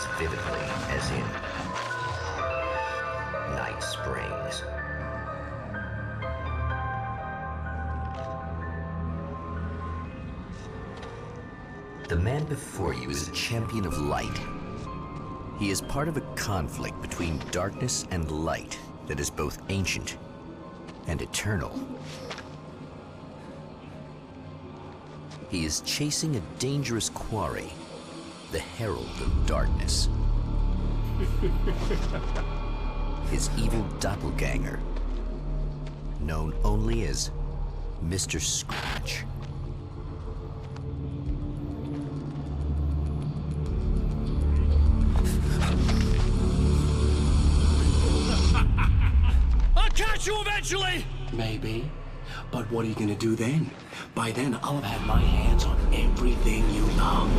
as vividly as in Night Springs. The man before you is a champion of light. He is part of a conflict between darkness and light that is both ancient and eternal. He is chasing a dangerous quarry, the Herald of Darkness. His evil doppelganger, known only as Mr. Scratch. I'll catch you eventually! Maybe. But what are you gonna do then? By then, I'll have had my hands on everything you love.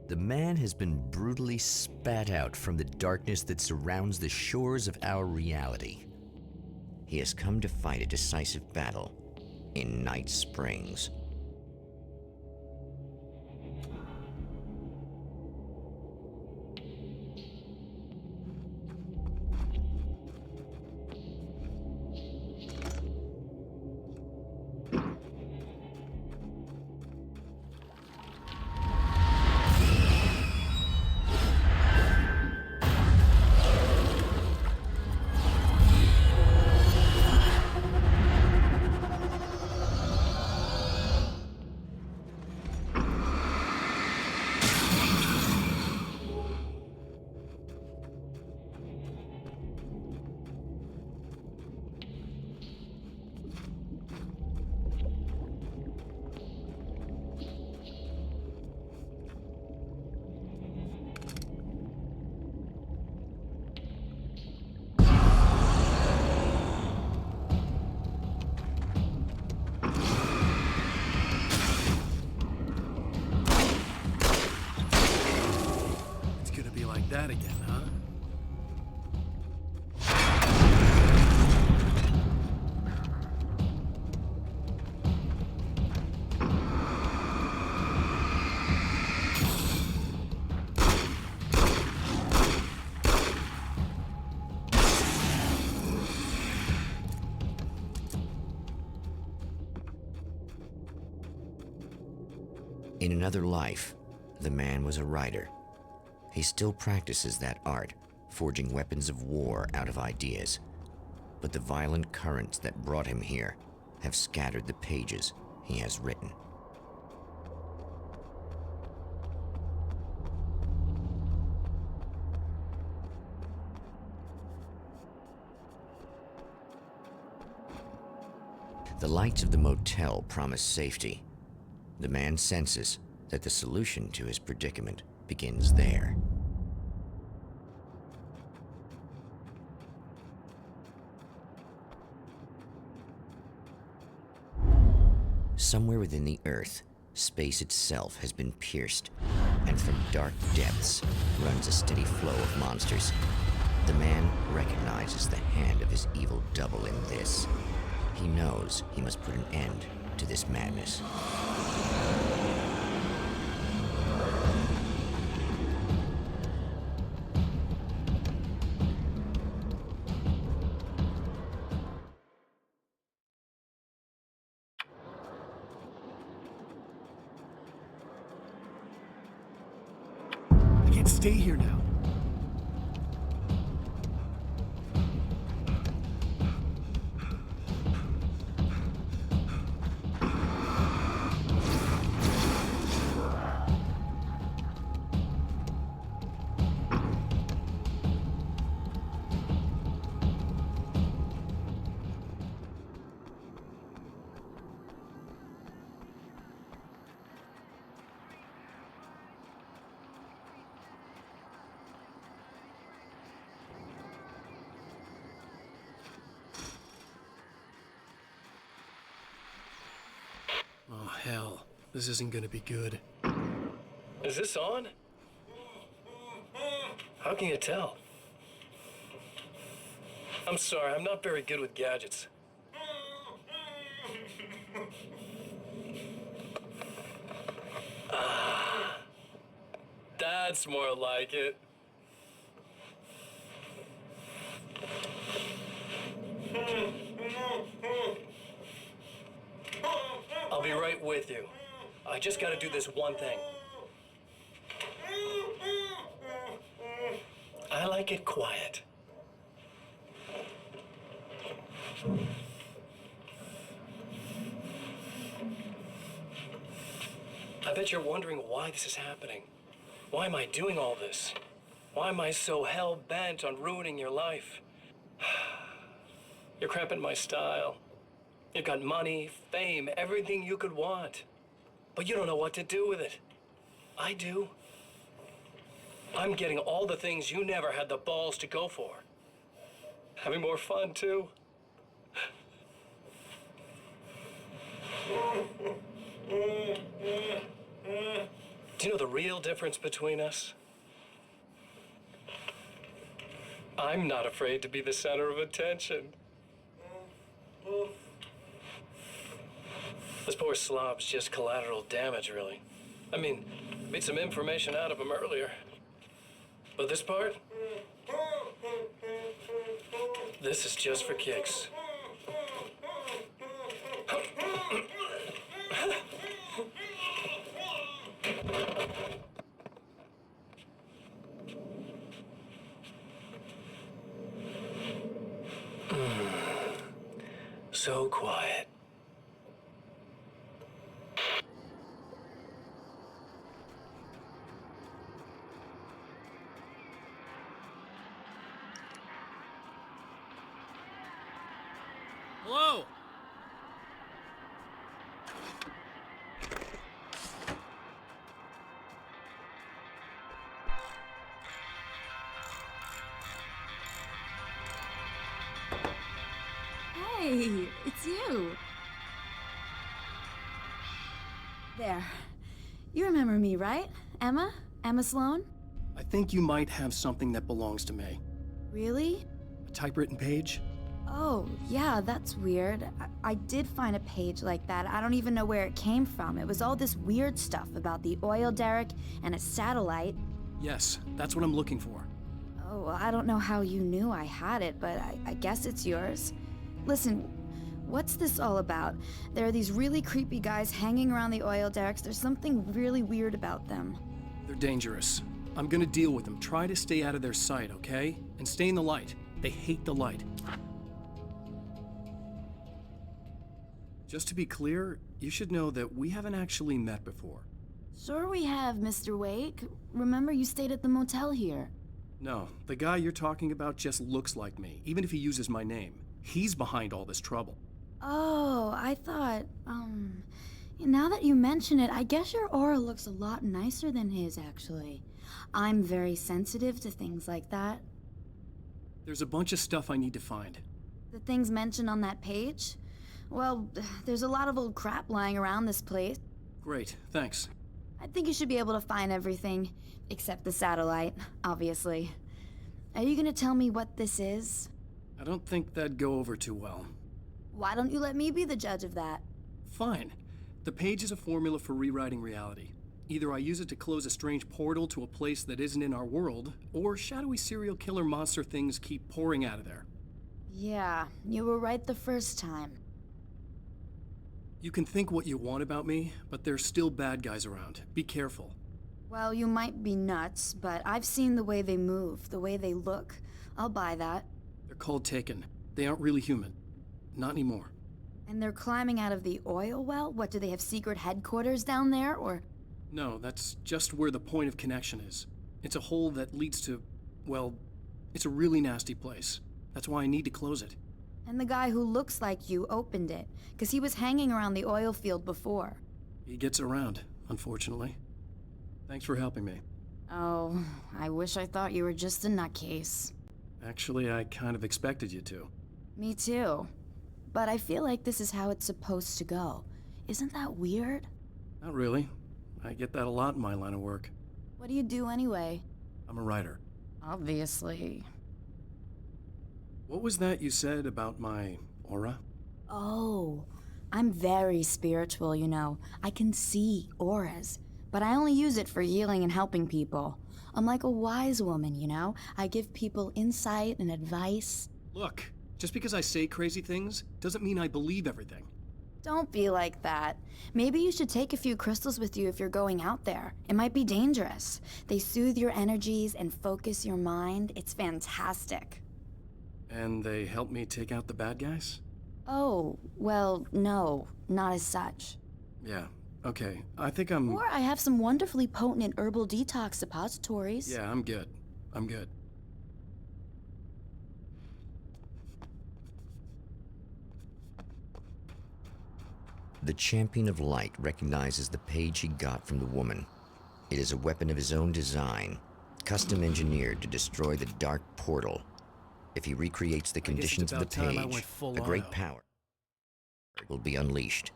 The man has been brutally spat out from the darkness that surrounds the shores of our reality. He has come to fight a decisive battle in Night Springs. That again, huh? In another life, the man was a writer. He still practices that art, forging weapons of war out of ideas. But the violent currents that brought him here have scattered the pages he has written. The lights of the motel promise safety. The man senses that the solution to his predicament begins there. Somewhere within the Earth, space itself has been pierced, and from dark depths runs a steady flow of monsters. The man recognizes the hand of his evil double in this. He knows he must put an end to this madness. I can't stay here now. hell. This isn't gonna be good. Is this on? How can you tell? I'm sorry, I'm not very good with gadgets. That's more like it. I'll be right with you. I just gotta do this one thing. I like it quiet. I bet you're wondering why this is happening. Why am I doing all this? Why am I so hell-bent on ruining your life? You're cramping my style. You've got money, fame, everything you could want. But you don't know what to do with it. I do. I'm getting all the things you never had the balls to go for. Having more fun, too. Do you know the real difference between us? I'm not afraid to be the center of attention. This poor slob's just collateral damage, really. I mean, beat some information out of him earlier. But this part? This is just for kicks. So quiet. Hello? Hey, it's you. There. You remember me, right? Emma? Emma Sloan? I think you might have something that belongs to me. Really? A typewritten page? Oh, yeah, that's weird. I did find a page like that. I don't even know where it came from. It was all this weird stuff about the oil derrick and a satellite. Yes, that's what I'm looking for. Oh, well, I don't know how you knew I had it, but I guess it's yours. Listen, what's this all about? There are these really creepy guys hanging around the oil derricks. There's something really weird about them. They're dangerous. I'm gonna deal with them. Try to stay out of their sight, okay? And stay in the light. They hate the light. Just to be clear, you should know that we haven't actually met before. Sure we have, Mr. Wake. Remember you stayed at the motel here. No, the guy you're talking about just looks like me, even if he uses my name. He's behind all this trouble. Oh, I thought, now that you mention it, I guess your aura looks a lot nicer than his, actually. I'm very sensitive to things like that. There's a bunch of stuff I need to find. The things mentioned on that page? Well, there's a lot of old crap lying around this place. Great, thanks. I think you should be able to find everything, except the satellite, obviously. Are you gonna tell me what this is? I don't think that'd go over too well. Why don't you let me be the judge of that? Fine. The page is a formula for rewriting reality. Either I use it to close a strange portal to a place that isn't in our world, or shadowy serial killer monster things keep pouring out of there. Yeah, you were right the first time. You can think what you want about me, but there's still bad guys around. Be careful. Well, you might be nuts, but I've seen the way they move, the way they look. I'll buy that. They're called Taken. They aren't really human. Not anymore. And they're climbing out of the oil well? What, do they have secret headquarters down there, or...? No, that's just where the point of connection is. It's a hole that leads to, well, it's a really nasty place. That's why I need to close it. And the guy who looks like you opened it, because he was hanging around the oil field before. He gets around, unfortunately. Thanks for helping me. Oh, I wish I thought you were just a nutcase. Actually, I kind of expected you to. Me too. But I feel like this is how it's supposed to go. Isn't that weird? Not really. I get that a lot in my line of work. What do you do anyway? I'm a writer. Obviously. What was that you said about my aura? Oh, I'm very spiritual, you know. I can see auras, but I only use it for healing and helping people. I'm like a wise woman, you know? I give people insight and advice. Look, just because I say crazy things doesn't mean I believe everything. Don't be like that. Maybe you should take a few crystals with you if you're going out there. It might be dangerous. They soothe your energies and focus your mind. It's fantastic. And they help me take out the bad guys? Oh, well, no, not as such. Yeah, okay. I think I'm... Or I have some wonderfully potent herbal detox suppositories. Yeah, I'm good. I'm good. The Champion of Light recognizes the page he got from the woman. It is a weapon of his own design, custom engineered to destroy the dark portal. If he recreates the conditions of the page, a great power will be unleashed.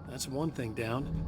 That's one thing down.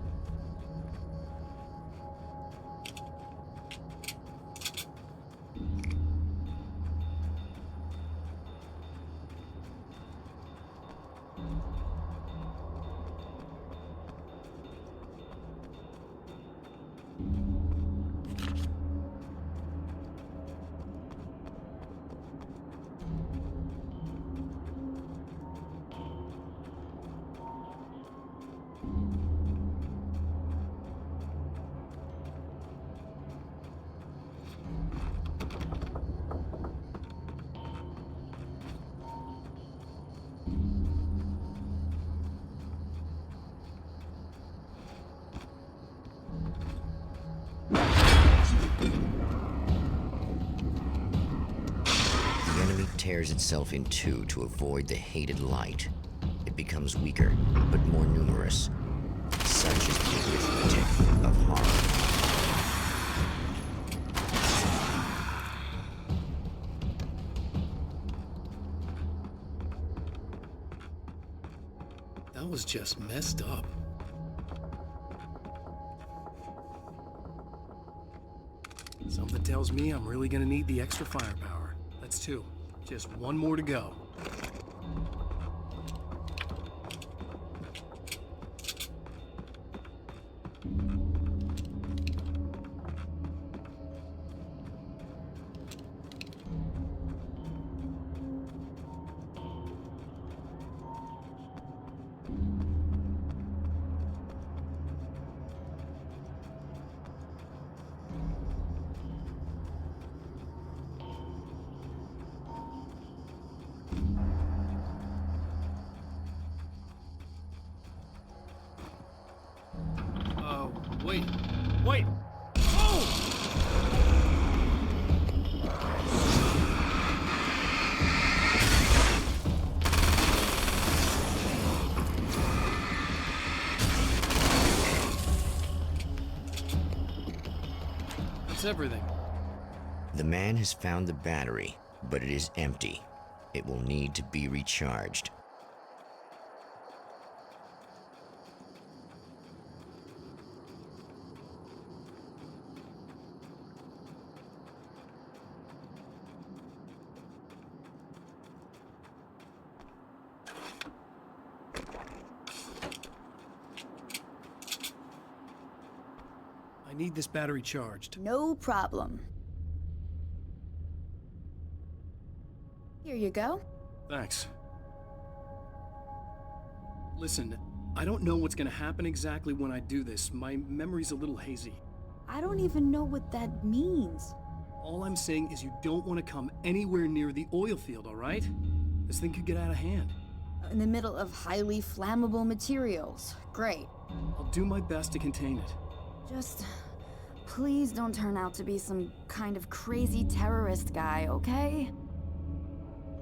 The enemy tears itself in two to avoid the hated light. It becomes weaker, but more numerous. Such is the arithmetic of harm. That was just messed up. Something tells me I'm really gonna need the extra firepower. That's two. Just one more to go. Wait. Wait! Oh! That's everything. The man has found the battery, but it is empty. It will need to be recharged. I need this battery charged. No problem. Here you go. Thanks. Listen, I don't know what's gonna happen exactly when I do this. My memory's a little hazy. I don't even know what that means. All I'm saying is you don't want to come anywhere near the oil field, all right? This thing could get out of hand. In the middle of highly flammable materials. Great. I'll do my best to contain it. Just please don't turn out to be some kind of crazy terrorist guy, okay?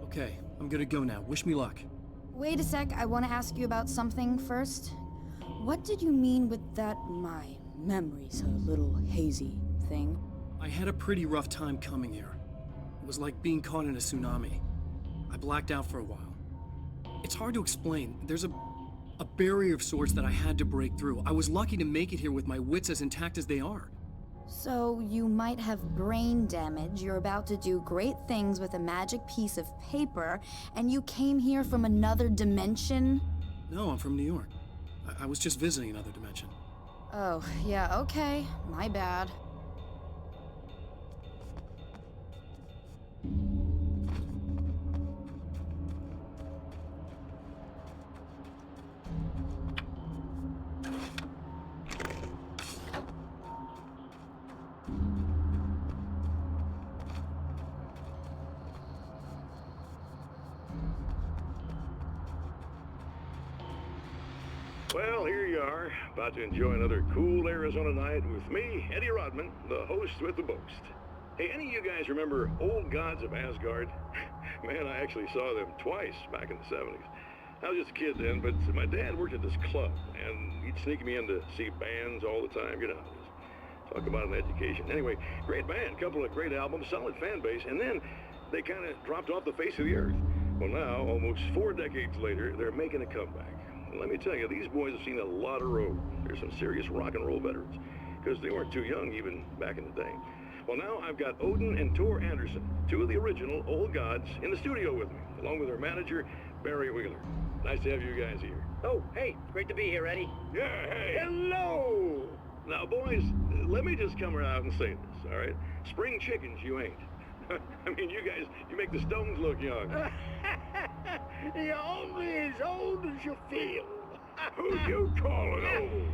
Okay, I'm gonna go now. Wish me luck. Wait a sec, I want to ask you about something first. What did you mean with that my memory's a little hazy thing? I had a pretty rough time coming here. It was like being caught in a tsunami. I blacked out for a while. It's hard to explain. There's a barrier of sorts that I had to break through. I was lucky to make it here with my wits as intact as they are. So you might have brain damage, you're about to do great things with a magic piece of paper, and you came here from another dimension? No, I'm from New York. I was just visiting another dimension. Oh, yeah, okay. My bad. Well, here you are, about to enjoy another cool Arizona night with me, Eddie Rodman, the host with the boast. Hey, any of you guys remember Old Gods of Asgard? Man, I actually saw them twice back in the 70s. I was just a kid then, but my dad worked at this club, and he'd sneak me in to see bands all the time, you know, just talk about an education. Anyway, great band, couple of great albums, solid fan base, and then they kind of dropped off the face of the earth. Well, now, almost 4 decades later, they're making a comeback. Let me tell you, these boys have seen a lot of road. They're some serious rock and roll veterans, because they weren't too young even back in the day. Well, now I've got Odin and Tor Anderson, 2 of the original Old Gods, in the studio with me, along with their manager, Barry Wheeler. Nice to have you guys here. Oh, hey, great to be here, Eddie. Yeah, hey. Hello! Now, boys, let me just come right out and say this, all right? Spring chickens, you ain't. I mean, you guys, you make the Stones look young. You're only as old as you feel. Who you calling old?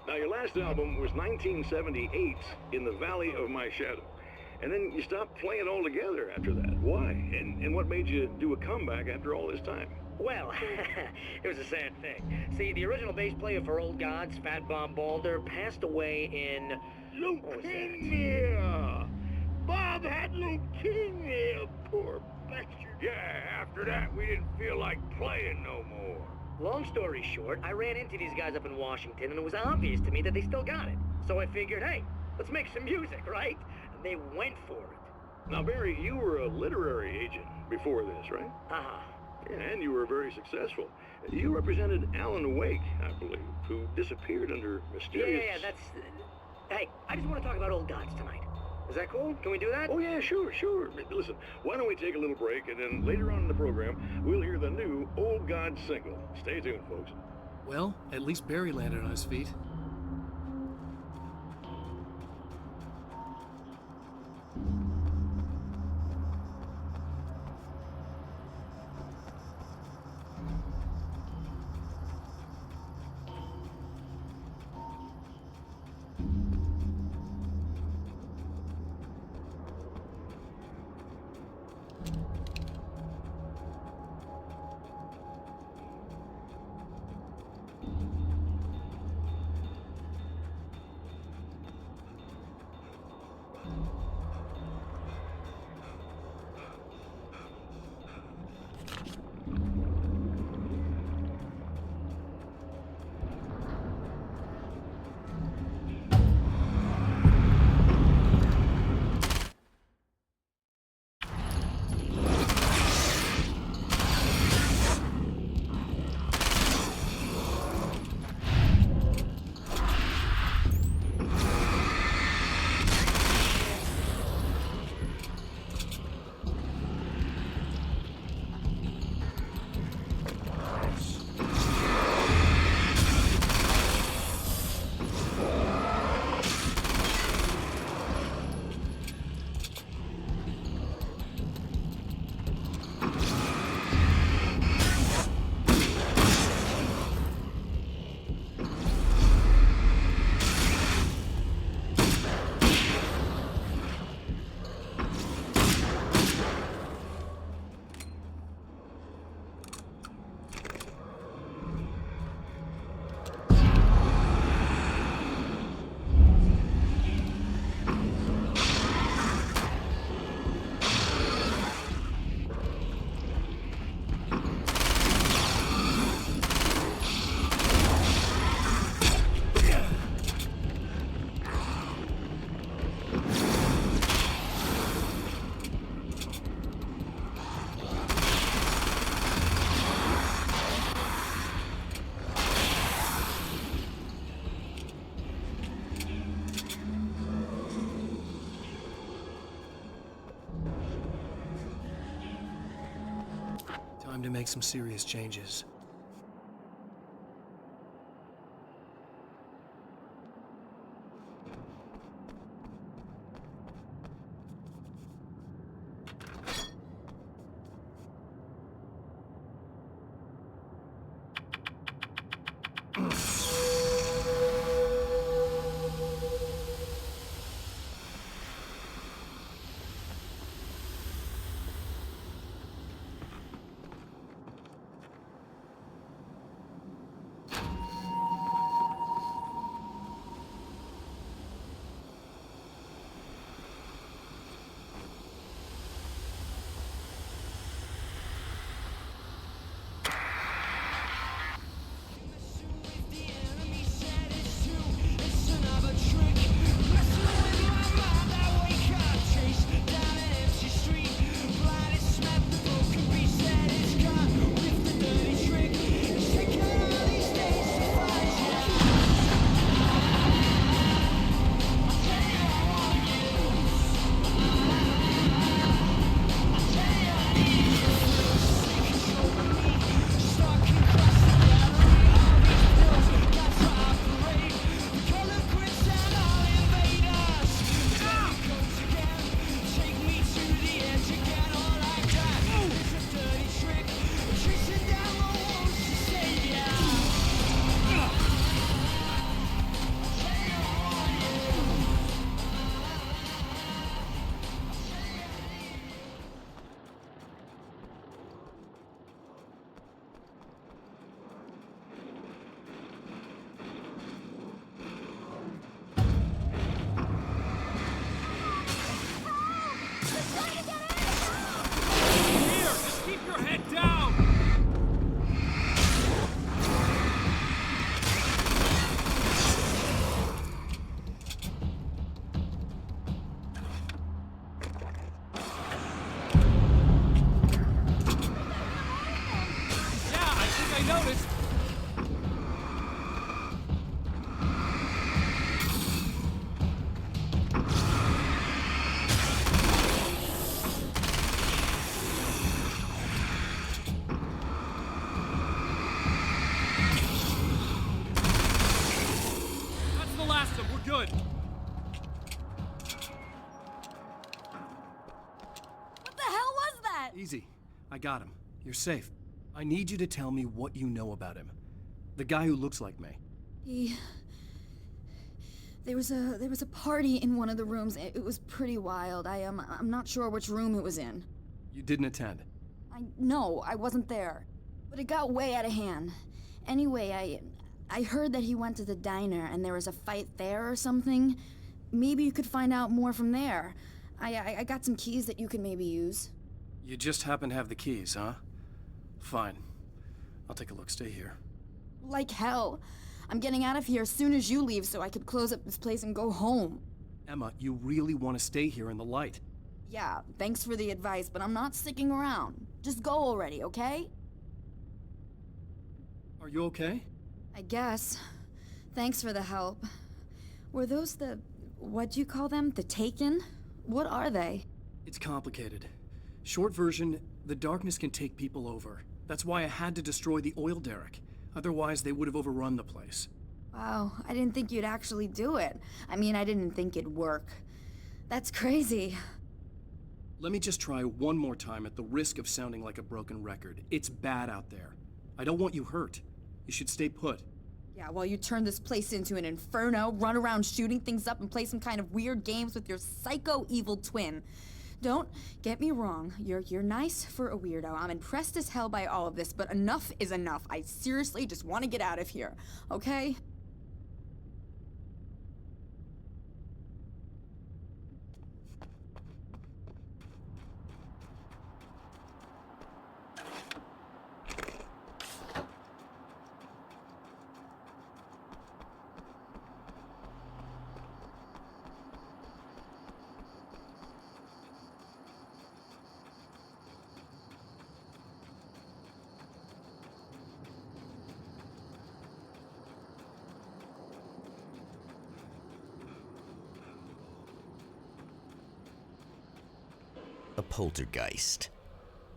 Now, your last album was 1978, In the Valley of My Shadow. And then you stopped playing altogether after that. Why? And what made you do a comeback after all this time? Well, it was a sad thing. See, the original bass player for Old Gods, Fat Bob Balder, passed away in... Leukemia! Bob had leukemia, poor bastard. Yeah, after that, we didn't feel like playing no more. Long story short, I ran into these guys up in Washington, and it was obvious to me that they still got it. So I figured, hey, let's make some music, right? And they went for it. Now, Barry, you were a literary agent before this, right? Uh-huh. Yeah, and you were very successful. You represented Alan Wake, I believe, who disappeared under mysterious... Yeah, that's... Hey, I just want to talk about Old Gods tonight. Is that cool? Can we do that? Oh, yeah, sure. Listen, why don't we take a little break, and then later on in the program, we'll hear the new Old Gods single. Stay tuned, folks. Well, at least Barry landed on his feet. Time to make some serious changes. Good. What the hell was that? Easy. I got him. You're safe. I need you to tell me what you know about him. The guy who looks like me. There was a party in one of the rooms. It was pretty wild. I'm not sure which room it was in. You didn't attend. No, I wasn't there. But it got way out of hand. Anyway, I heard that he went to the diner and there was a fight there or something. Maybe you could find out more from there. I got some keys that you could maybe use. You just happen to have the keys, huh? Fine. I'll take a look. Stay here. Like hell. I'm getting out of here as soon as you leave so I could close up this place and go home. Emma, you really want to stay here in the light? Yeah, thanks for the advice, but I'm not sticking around. Just go already, okay? Are you okay? I guess. Thanks for the help. Were those what'd you call them? The Taken? What are they? It's complicated. Short version, the darkness can take people over. That's why I had to destroy the oil derrick. Otherwise, they would have overrun the place. Wow, I didn't think you'd actually do it. I mean, I didn't think it'd work. That's crazy. Let me just try one more time at the risk of sounding like a broken record. It's bad out there. I don't want you hurt. You should stay put. Yeah, while you turn this place into an inferno, run around shooting things up and play some kind of weird games with your psycho evil twin. Don't get me wrong, you're nice for a weirdo. I'm impressed as hell by all of this, but enough is enough. I seriously just want to get out of here, okay? A poltergeist.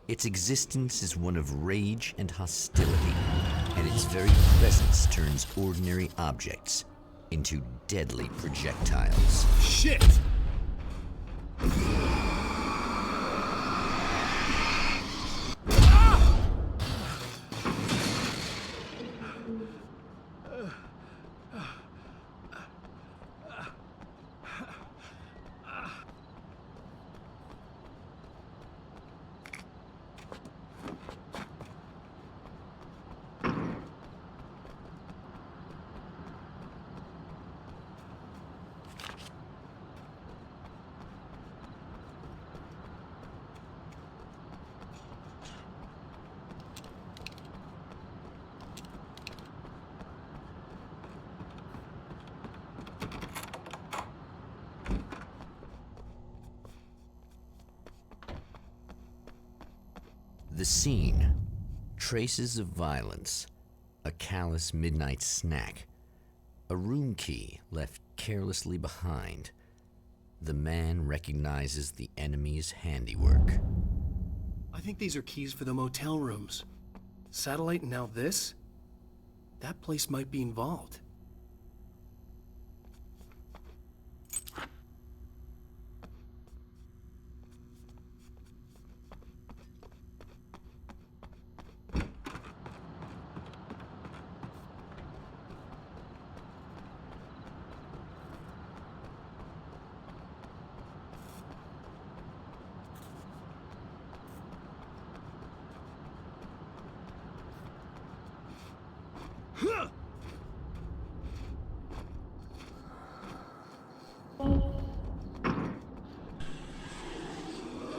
Its existence is one of rage and hostility, and its very presence turns ordinary objects into deadly projectiles. Shit! The scene, traces of violence, a callous midnight snack, a room key left carelessly behind. The man recognizes the enemy's handiwork. I think these are keys for the motel rooms. Satellite and now this? That place might be involved.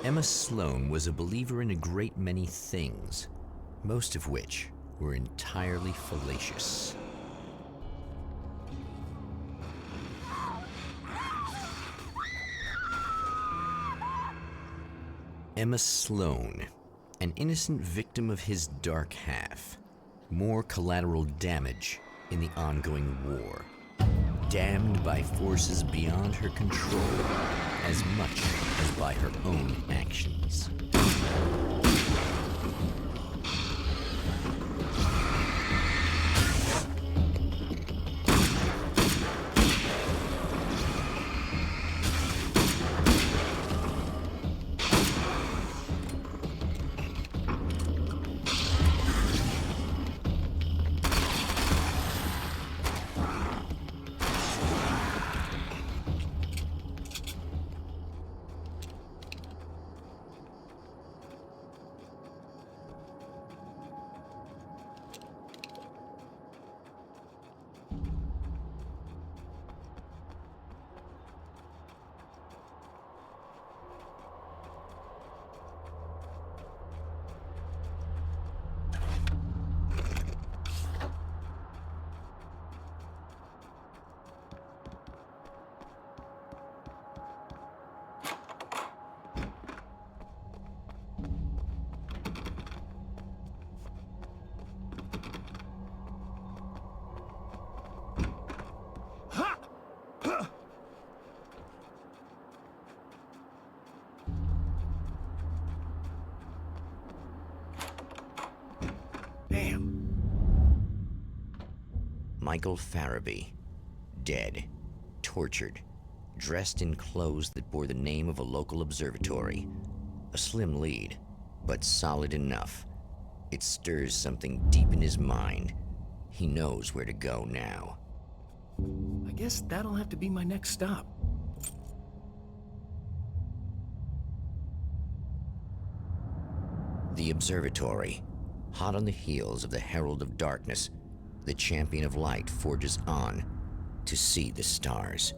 Emma Sloan was a believer in a great many things, most of which were entirely fallacious. Emma Sloan, an innocent victim of his dark half. More collateral damage in the ongoing war. Damned by forces beyond her control as much as by her own actions. Michael Farabee, dead, tortured, dressed in clothes that bore the name of a local observatory. A slim lead, but solid enough. It stirs something deep in his mind. He knows where to go now. I guess that'll have to be my next stop. The observatory, hot on the heels of the Herald of Darkness, the champion of light forges on to see the stars.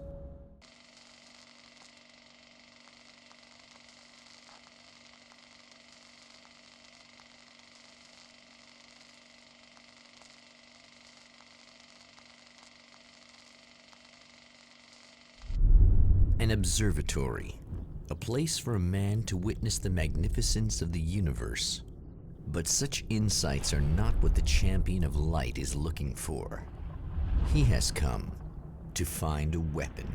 An observatory, a place for a man to witness the magnificence of the universe. But such insights are not what the champion of light is looking for. He has come to find a weapon.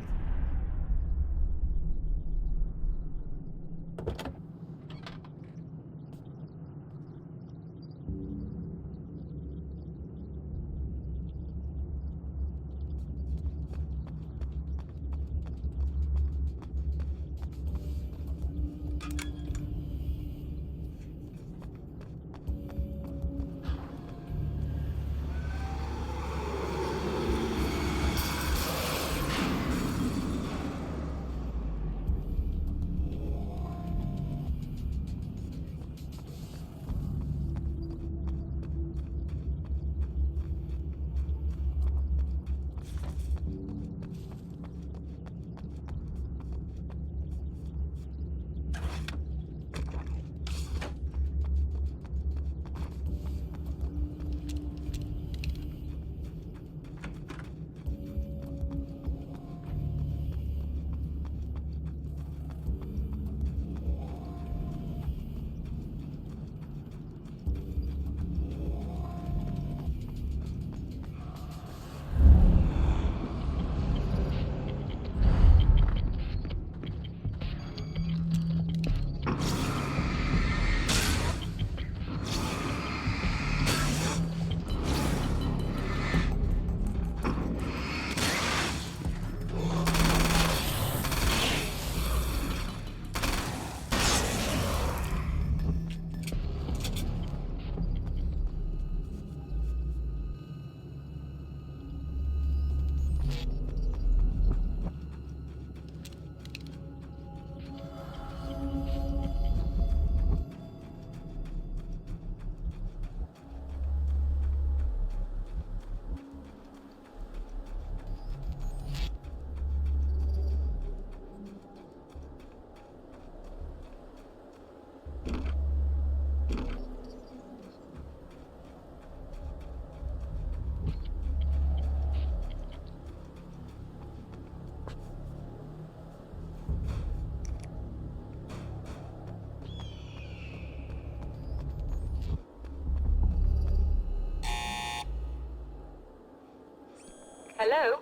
Hello?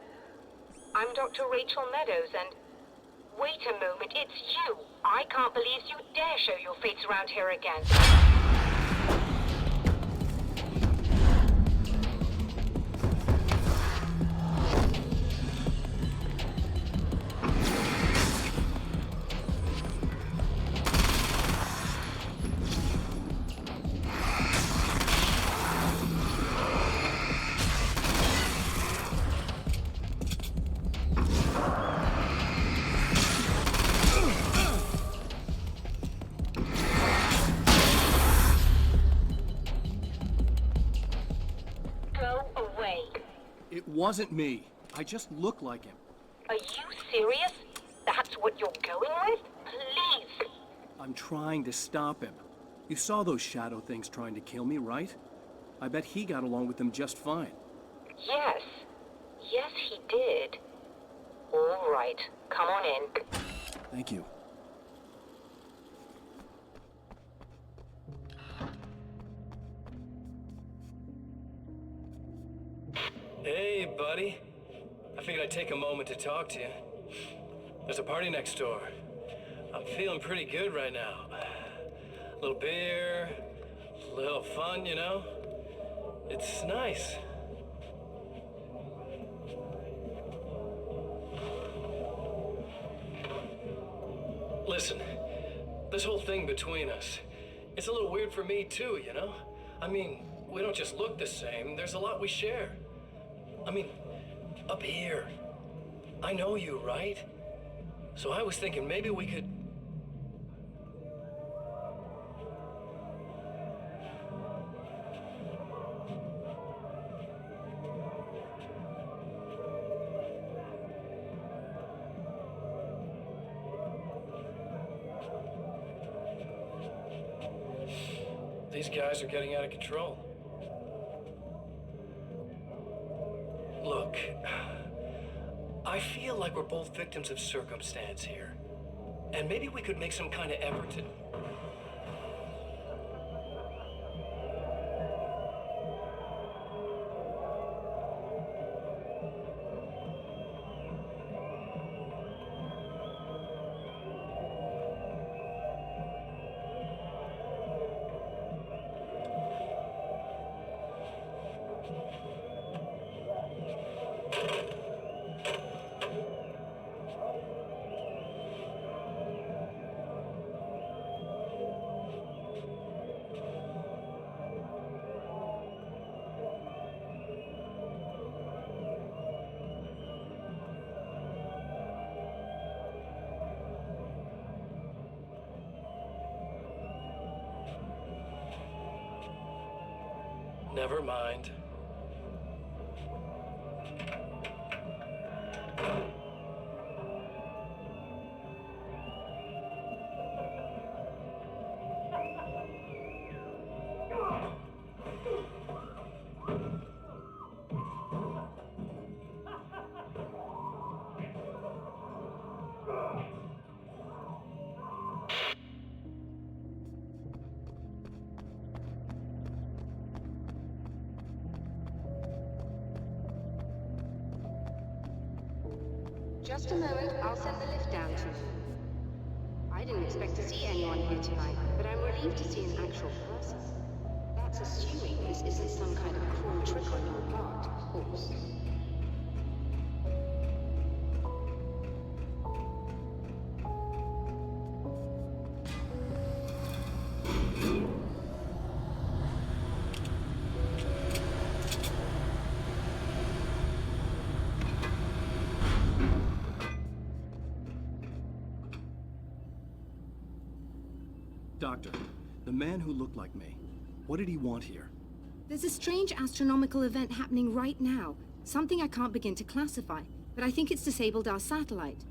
I'm Dr. Rachel Meadows, and... Wait a moment, it's you! I can't believe you dare show your face around here again. It wasn't me. I just look like him. Are you serious? That's what you're going with? Please! I'm trying to stop him. You saw those shadow things trying to kill me, right? I bet he got along with them just fine. Yes. Yes, he did. All right. Come on in. Thank you. Hey, buddy. I figured I'd take a moment to talk to you. There's a party next door. I'm feeling pretty good right now. A little beer, a little fun, you know? It's nice. Listen, this whole thing between us, it's a little weird for me too, you know? I mean, we don't just look the same, there's a lot we share. I mean, up here. I know you, right? So I was thinking maybe we could... These guys are getting out of control. Look, I feel like we're both victims of circumstance here. And maybe we could make some kind of effort to... Never mind. Just a moment, I'll send the lift down to you. I didn't expect to see anyone here tonight, but I'm relieved to see an actual person. That's assuming this isn't some kind of cruel trick on your part, of course. Doctor, the man who looked like me, what did he want here? There's a strange astronomical event happening right now. Something I can't begin to classify, but I think it's disabled our satellite.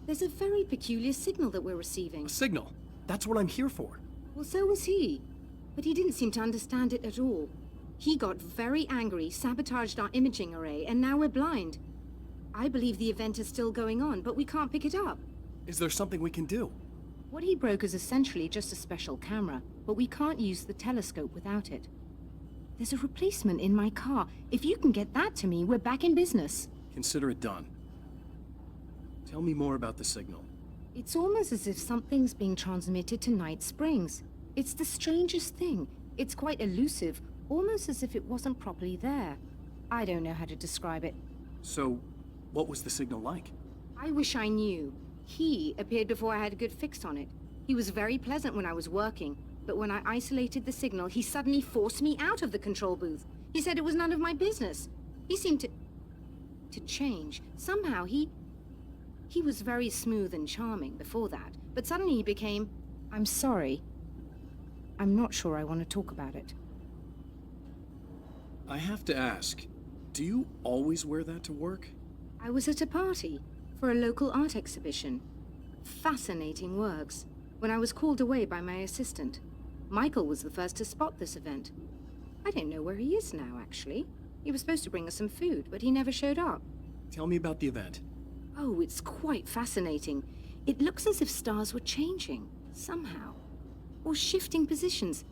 There's a very peculiar signal that we're receiving. A signal? That's what I'm here for. Well, so was he. But he didn't seem to understand it at all. He got very angry, sabotaged our imaging array, and now we're blind. I believe the event is still going on, but we can't pick it up. Is there something we can do? What he broke is essentially just a special camera, but we can't use the telescope without it. There's a replacement in my car. If you can get that to me, we're back in business. Consider it done. Tell me more about the signal. It's almost as if something's being transmitted to Night Springs. It's the strangest thing. It's quite elusive, almost as if it wasn't properly there. I don't know how to describe it. So, what was the signal like? I wish I knew. He appeared before I had a good fix on it. He was very pleasant when I was working, but when I isolated the signal, he suddenly forced me out of the control booth. He said it was none of my business. He seemed to change. Somehow he was very smooth and charming before that, but suddenly he became... I'm sorry. I'm not sure I want to talk about it. I have to ask, do you always wear that to work? I was at a party for a local art exhibition. Fascinating works. When I was called away by my assistant, Michael was the first to spot this event. I don't know where he is now, actually. He was supposed to bring us some food, but he never showed up. Tell me about the event. Oh, it's quite fascinating. It looks as if stars were changing, somehow. Or shifting positions.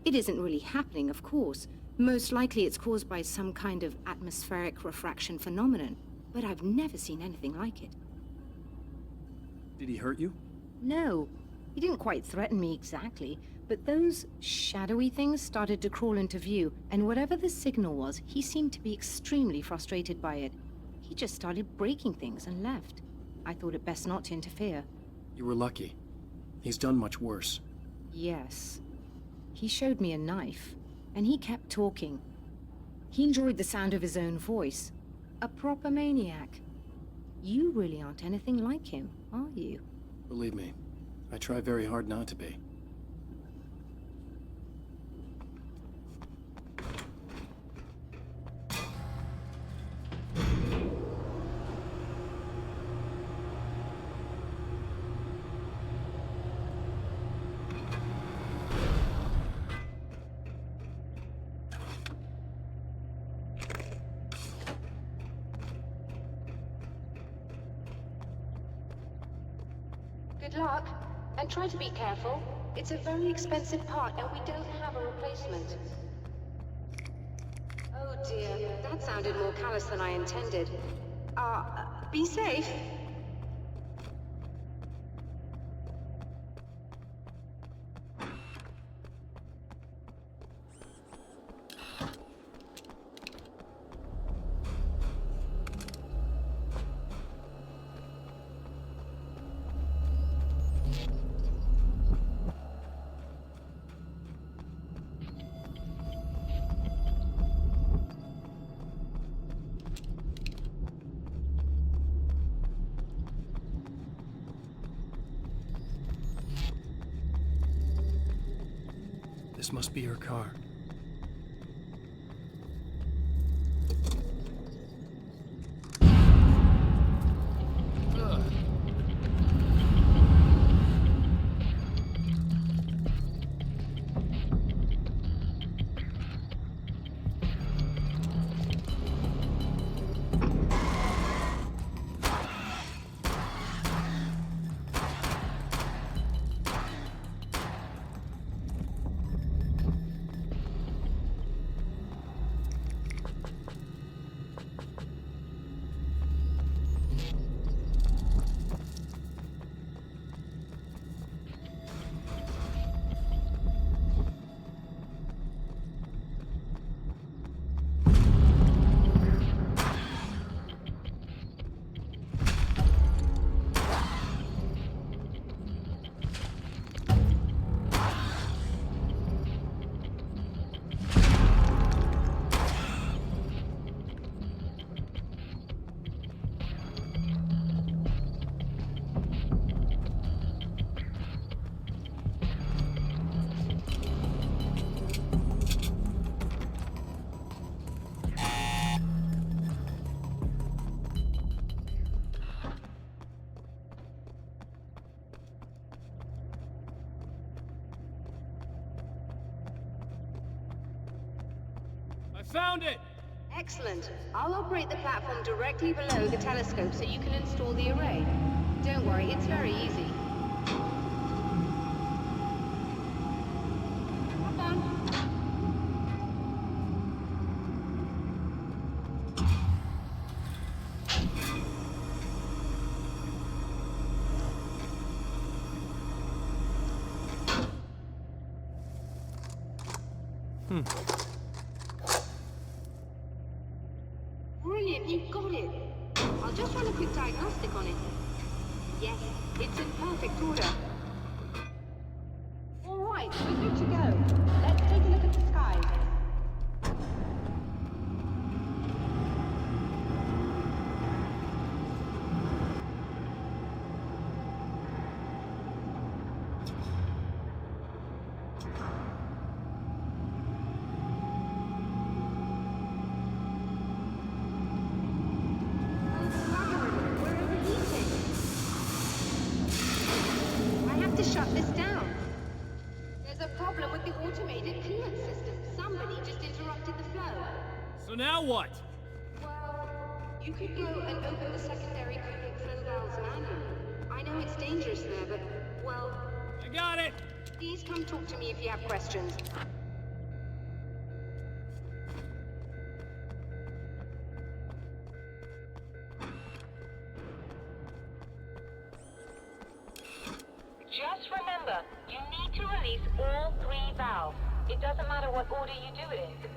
It isn't really happening, of course. Most likely it's caused by some kind of atmospheric refraction phenomenon, but I've never seen anything like it. Did he hurt you? No, he didn't quite threaten me exactly, but those shadowy things started to crawl into view, and whatever the signal was, he seemed to be extremely frustrated by it. He just started breaking things and left. I thought it best not to interfere. You were lucky. He's done much worse. Yes. He showed me a knife, and he kept talking. He enjoyed the sound of his own voice. A proper maniac. You really aren't anything like him, are you? Believe me, I try very hard not to be. Good luck, and try to be careful. It's a very expensive part, and we don't have a replacement. Oh dear, that sounded more callous than I intended. Be safe. This must be her car. Found it! Excellent. I'll operate the platform directly below the telescope so you can install the array. Don't worry, it's very easy. Have fun. Brilliant, you got it. I'll just run a quick diagnostic on it. Yes, it's in perfect order. All right, we're good to go. Let's take a look at the skies. Shut this down. There's a problem with the automated coolant system. Somebody just interrupted the flow. So now what? Well, you could go and open the secondary coolant flow valves manually. I know it's dangerous there, but, well... I got it! Please come talk to me if you have questions. Just remember, you need to release all 3 valves. It doesn't matter what order you do it in.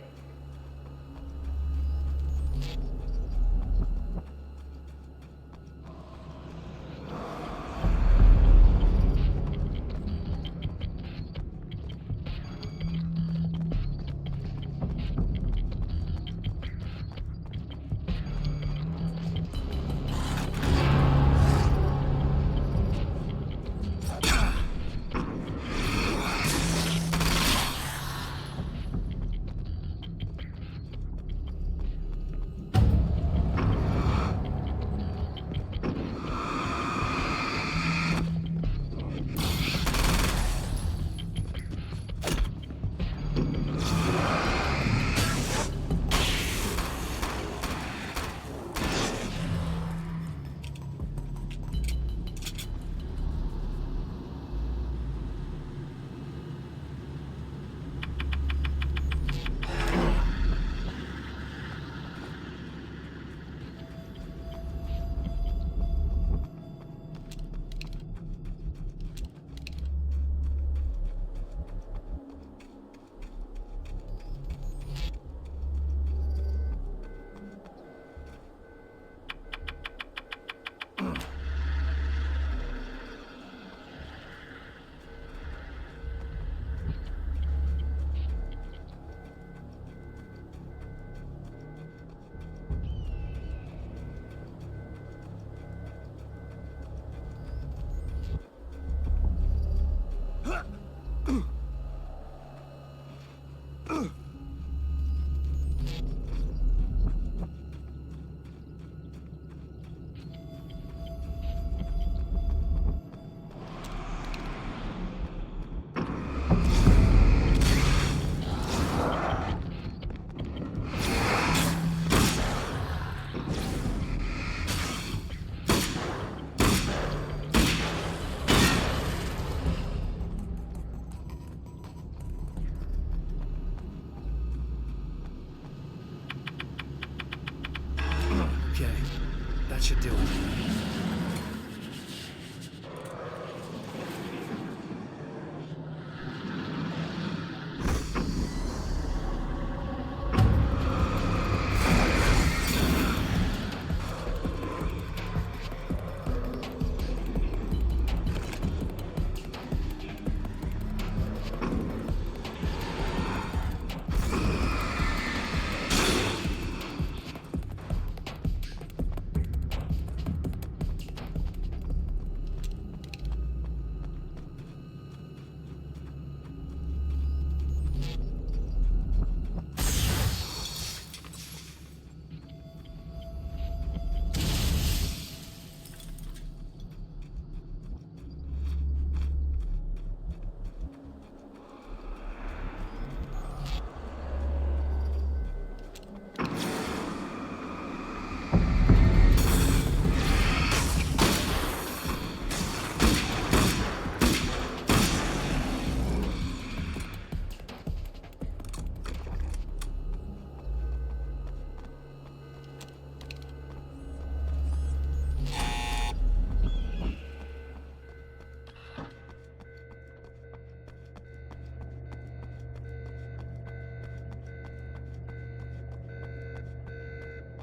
That should do it.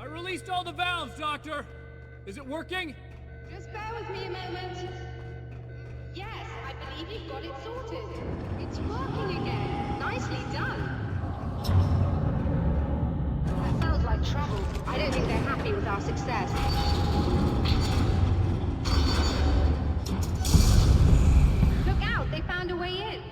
I released all the valves, Doctor! Is it working? Just bear with me a moment. Yes, I believe you've got it sorted. It's working again. Nicely done. That sounds like trouble. I don't think they're happy with our success. Look out, they found a way in.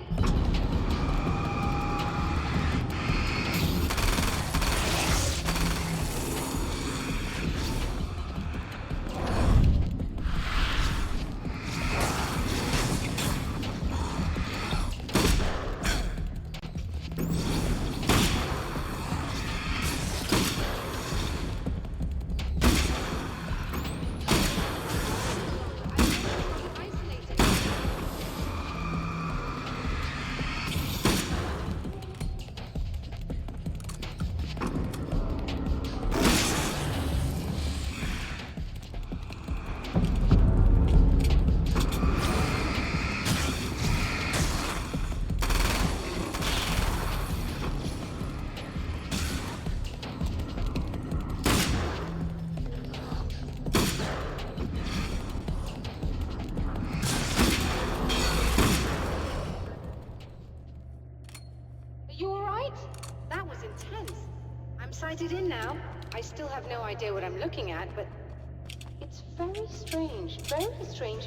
Sighted in now. I still have no idea what I'm looking at, but it's very strange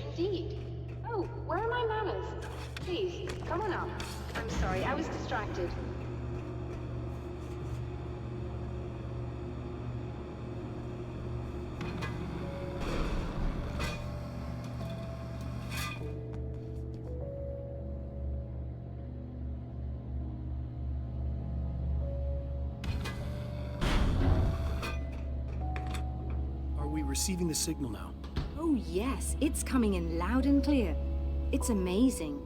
indeed. Oh, where are my manners? Please, come on up. I'm sorry, I was distracted. Receiving the signal now. Oh yes, it's coming in loud and clear. It's amazing.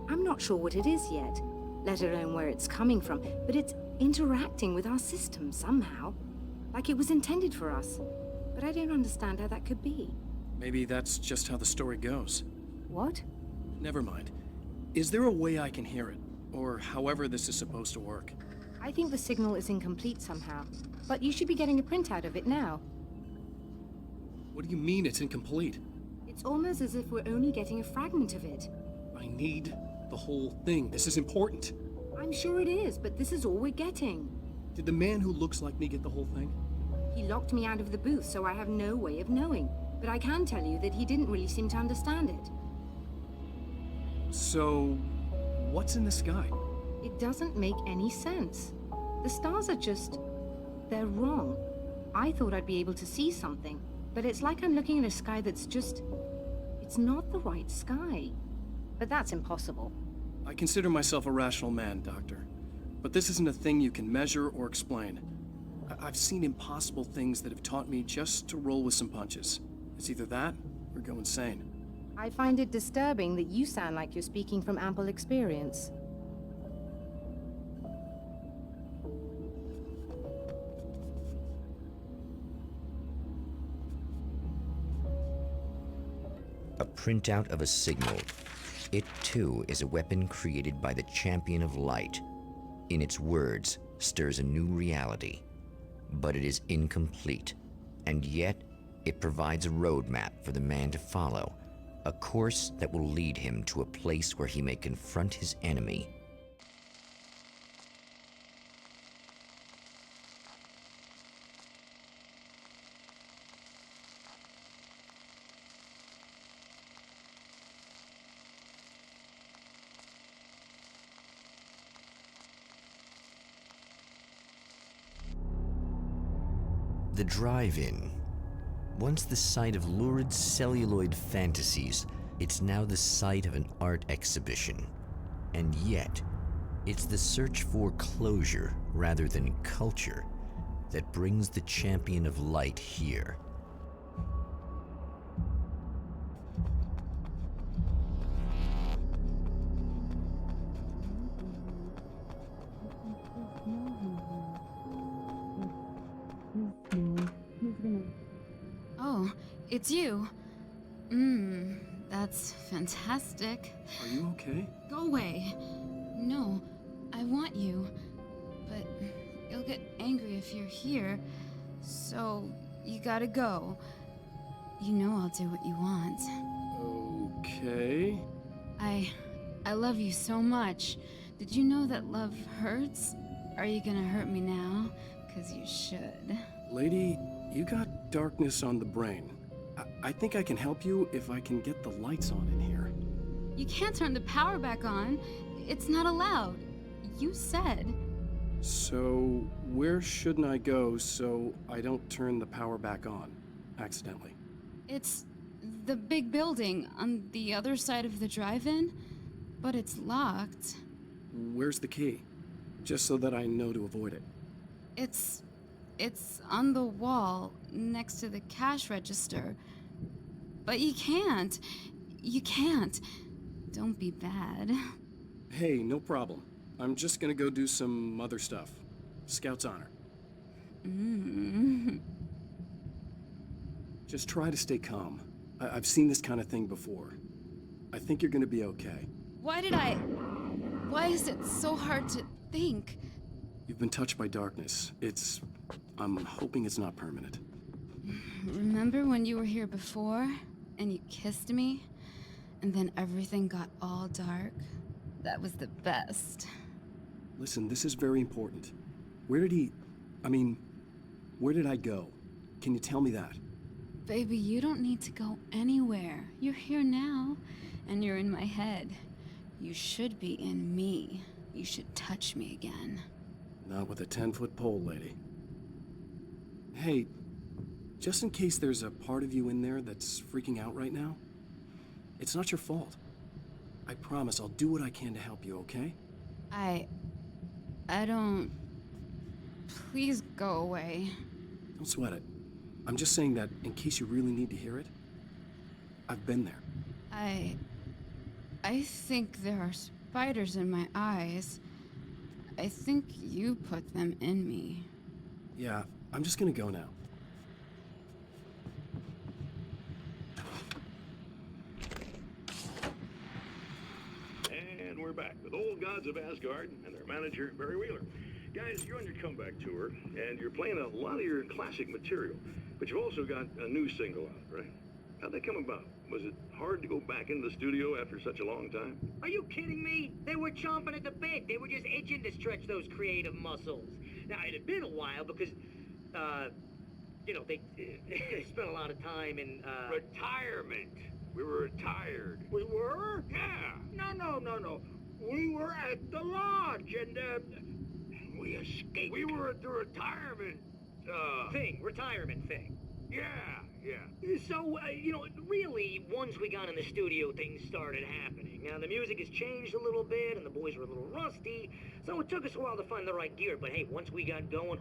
I'm not sure what it is yet, let alone where it's coming from, but it's interacting with our system somehow. Like it was intended for us. But I don't understand how that could be. Maybe that's just how the story goes. What? Never mind. Is there a way I can hear it? Or however this is supposed to work? I think the signal is incomplete somehow. But you should be getting a printout of it now. What do you mean it's incomplete? It's almost as if we're only getting a fragment of it. I need the whole thing. This is important. I'm sure it is, but this is all we're getting. Did the man who looks like me get the whole thing? He locked me out of the booth, so I have no way of knowing. But I can tell you that he didn't really seem to understand it. So, what's in the sky? It doesn't make any sense. The stars are just... they're wrong. I thought I'd be able to see something. But it's like I'm looking at a sky that's just... it's not the right sky. But that's impossible. I consider myself a rational man, Doctor. But this isn't a thing you can measure or explain. I've seen impossible things that have taught me just to roll with some punches. It's either that, or go insane. I find it disturbing that you sound like you're speaking from ample experience. A printout of a signal. It too is a weapon created by the Champion of Light. In its words, stirs a new reality. But it is incomplete, and yet it provides a roadmap for the man to follow, a course that will lead him to a place where he may confront his enemy. The drive-in. Once the site of lurid celluloid fantasies, it's now the site of an art exhibition. And yet, it's the search for closure rather than culture that brings the Champion of Light here. Oh, it's you. That's fantastic. Are you okay? Go away. No, I want you. But you'll get angry if you're here. So, you gotta go. You know I'll do what you want. Okay. I love you so much. Did you know that love hurts? Are you gonna hurt me now? 'Cause you should. Lady, you got darkness on the brain. I think I can help you if I can get the lights on in here. You can't turn the power back on. It's not allowed. You said. So, where shouldn't I go so I don't turn the power back on accidentally? It's the big building on the other side of the drive-in, but it's locked. Where's the key? Just so that I know to avoid it. It's on the wall next to the cash register. But you can't. You can't. Don't be bad. Hey, no problem. I'm just gonna go do some other stuff. Scout's honor. Just try to stay calm. I've seen this kind of thing before. I think you're gonna be okay. Why is it so hard to think? You've been touched by darkness. I'm hoping it's not permanent. Remember when you were here before, and you kissed me, and then everything got all dark? That was the best. Listen, this is very important. Where did I go? Can you tell me that? Baby, you don't need to go anywhere. You're here now, and you're in my head. You should be in me. You should touch me again. Not with a 10-foot pole, lady. Hey, just in case there's a part of you in there that's freaking out right now, it's not your fault. I promise I'll do what I can to help you, okay? I don't... Please go away. Don't sweat it. I'm just saying that in case you really need to hear it, I've been there. I think there are spiders in my eyes. I think you put them in me. Yeah, I'm just gonna go now. And we're back with Old Gods of Asgard and their manager, Barry Wheeler. Guys, you're on your comeback tour, and you're playing a lot of your classic material, but you've also got a new single out, right? How'd that come about? Was it hard to go back into the studio after such a long time? Are you kidding me? They were chomping at the bit. They were just itching to stretch those creative muscles. Now, it had been a while because, they spent a lot of time in, Retirement. We were retired. We were? Yeah. No. We were at the lodge, and, we escaped. We were at the retirement, retirement thing. Yeah. So, really, once we got in the studio, things started happening. Now, the music has changed a little bit, and the boys were a little rusty, so it took us a while to find the right gear. But hey, once we got going,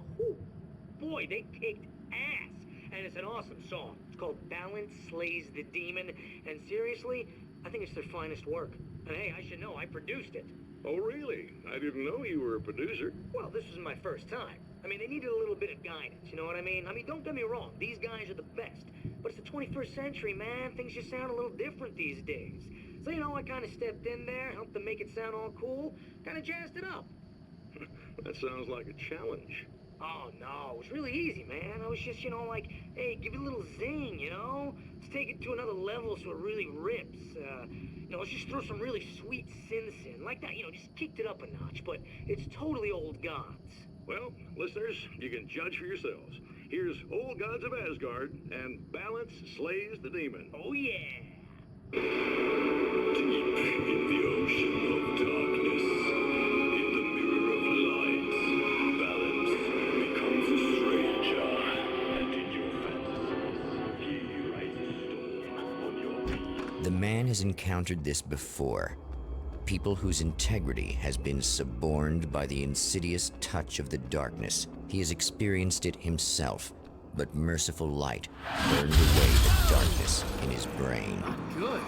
boy, they kicked ass. And it's an awesome song. It's called Balance Slays the Demon, and seriously, I think it's their finest work. And hey, I should know, I produced it. Oh, really? I didn't know you were a producer. Well, this was my first time. I mean, they needed a little bit of guidance, you know what I mean? Don't get me wrong, these guys are the best. But it's the 21st century, man. Things just sound a little different these days. So, I kind of stepped in there, helped them make it sound all cool, kind of jazzed it up. That sounds like a challenge. Oh, no, it was really easy, man. I was just, hey, give it a little zing, Let's take it to another level so it really rips. Let's just throw some really sweet synths in. Like that, just kicked it up a notch. But it's totally Old Gods. Well, listeners, you can judge for yourselves. Here's Old Gods of Asgard and Balance Slays the Demon. Oh, yeah. Deep in the ocean of darkness, in the mirror of light, Balance becomes a stranger, and in your fantasies, he rises storm on your feet. The man has encountered this before. People whose integrity has been suborned by the insidious touch of the darkness. He has experienced it himself, but merciful light burned away the darkness in his brain. Good.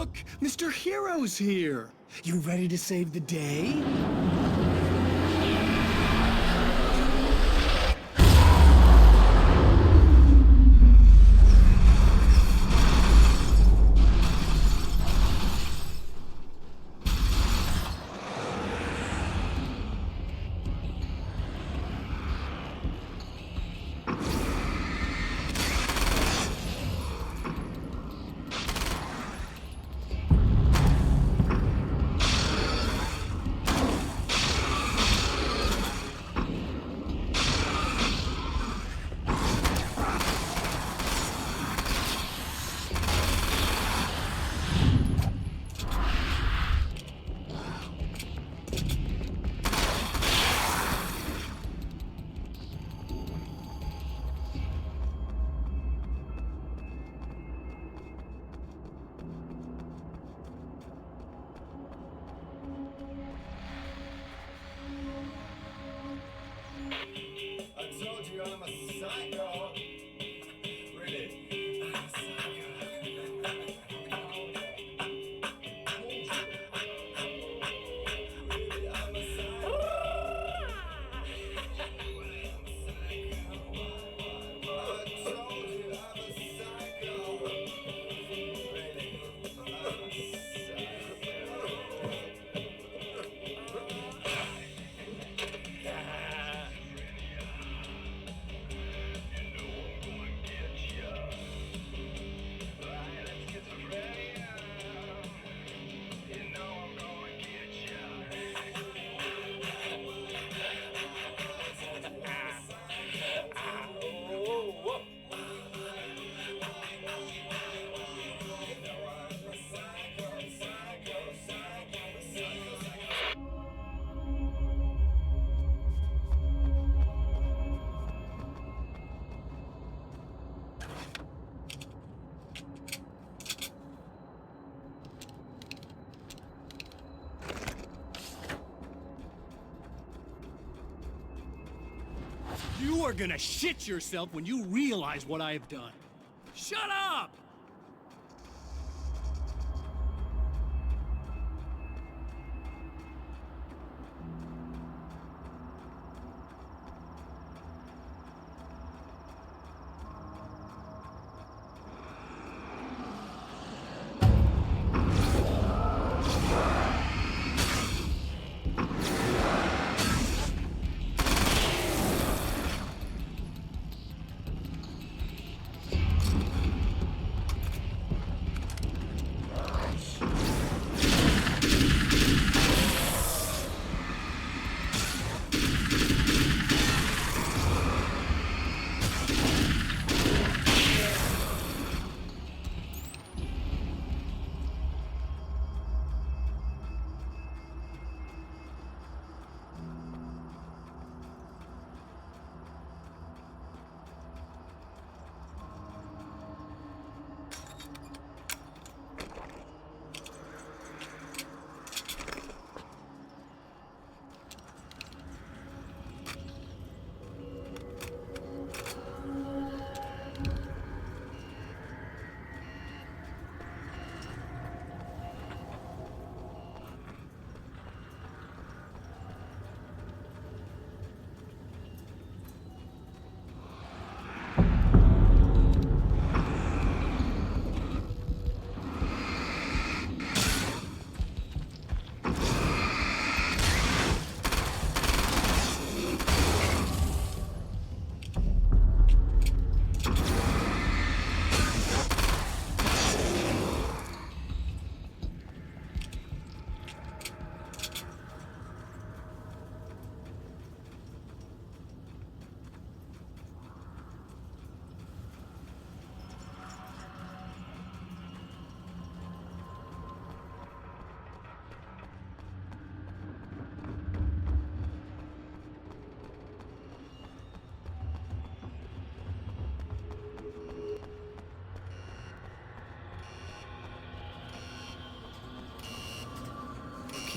Look! Mr. Hero's here! You ready to save the day? You are gonna shit yourself when you realize what I have done. Shut up!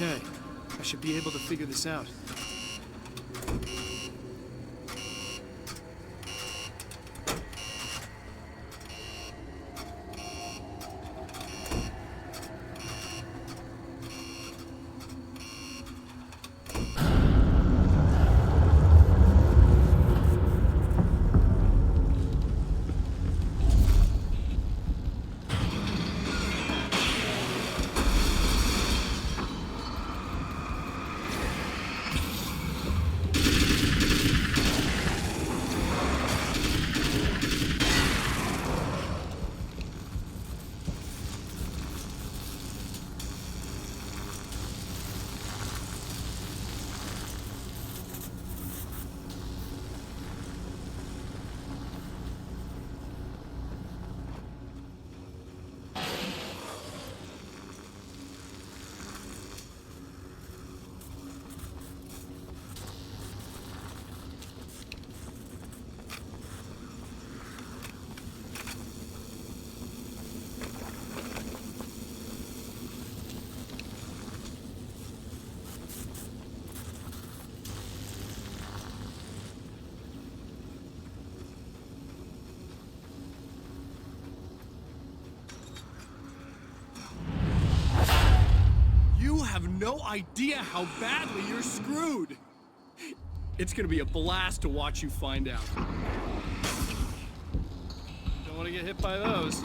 Okay, I should be able to figure this out. no idea how badly you're screwed. It's gonna be a blast to watch you find out. Don't want to get hit by those.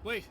Wait.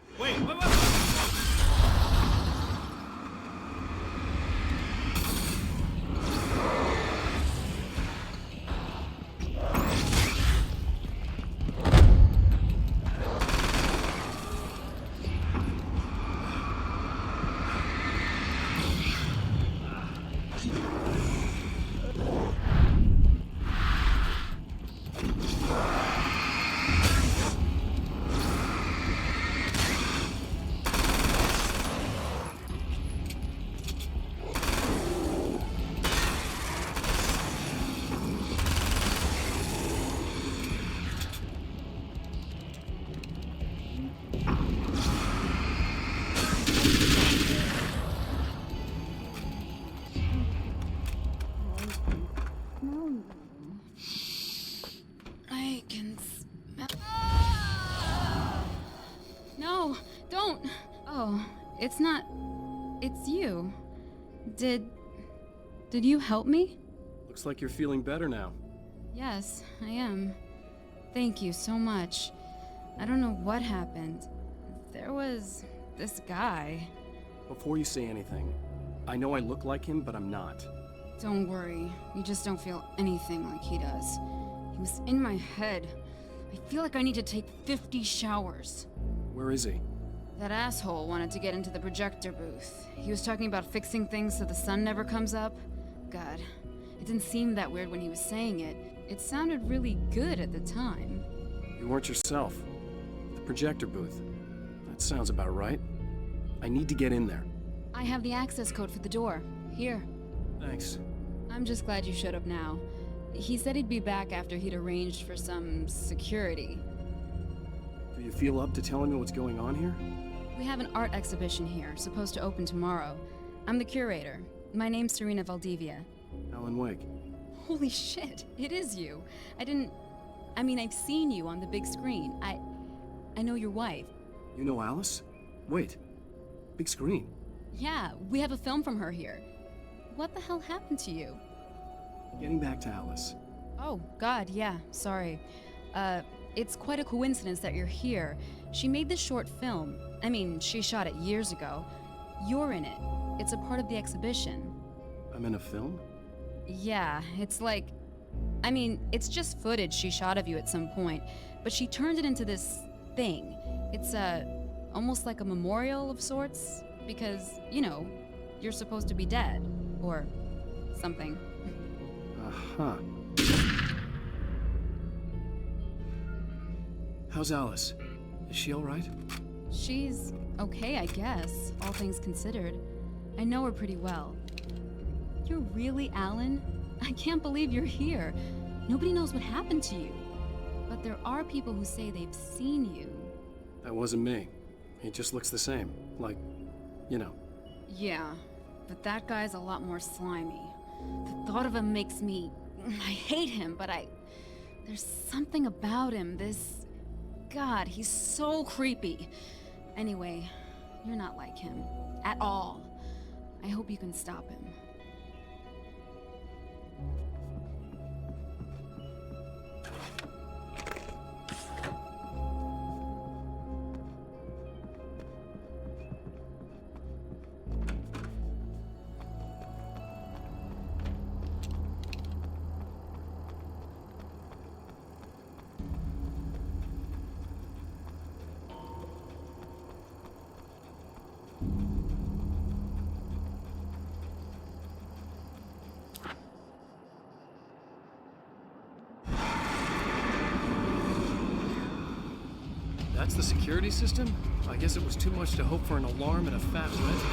I can smell. No, don't. Oh, it's not. It's you. Did you help me? Looks like you're feeling better now. Yes, I am. Thank you so much. I don't know what happened. There was this guy. Before you say anything, I know I look like him, but I'm not. Don't worry. You just don't feel anything like he does. He was in my head. I feel like I need to take 50 showers. Where is he? That asshole wanted to get into the projector booth. He was talking about fixing things so the sun never comes up. God, it didn't seem that weird when he was saying it. It sounded really good at the time. You weren't yourself. The projector booth. That sounds about right. I need to get in there. I have the access code for the door. Here. Thanks. I'm just glad you showed up now. He said he'd be back after he'd arranged for some security. Do you feel up to telling me what's going on here? We have an art exhibition here, supposed to open tomorrow. I'm the curator. My name's Serena Valdivia. Alan Wake. Holy shit, it is you. I've seen you on the big screen. I know your wife. You know Alice? Wait. Big screen. Yeah, we have a film from her here. What the hell happened to you? Getting back to Alice. Oh, God, yeah, sorry. It's quite a coincidence that you're here. She made this short film. She shot it years ago. You're in it. It's a part of the exhibition. I'm in a film? Yeah, it's like... it's just footage she shot of you at some point, but she turned it into this thing. It's almost like a memorial of sorts, because, you're supposed to be dead, or something. Uh-huh. How's Alice? Is she all right? She's okay, I guess, all things considered. I know her pretty well. You're really Alan? I can't believe you're here. Nobody knows what happened to you. But there are people who say they've seen you. That wasn't me. He just looks the same. Like, Yeah, but that guy's a lot more slimy. The thought of him makes me... I hate him, but there's something about him, this... God, he's so creepy. Anyway, you're not like him. At all. I hope you can stop him. That's the security system? I guess it was too much to hope for an alarm and a fast resident.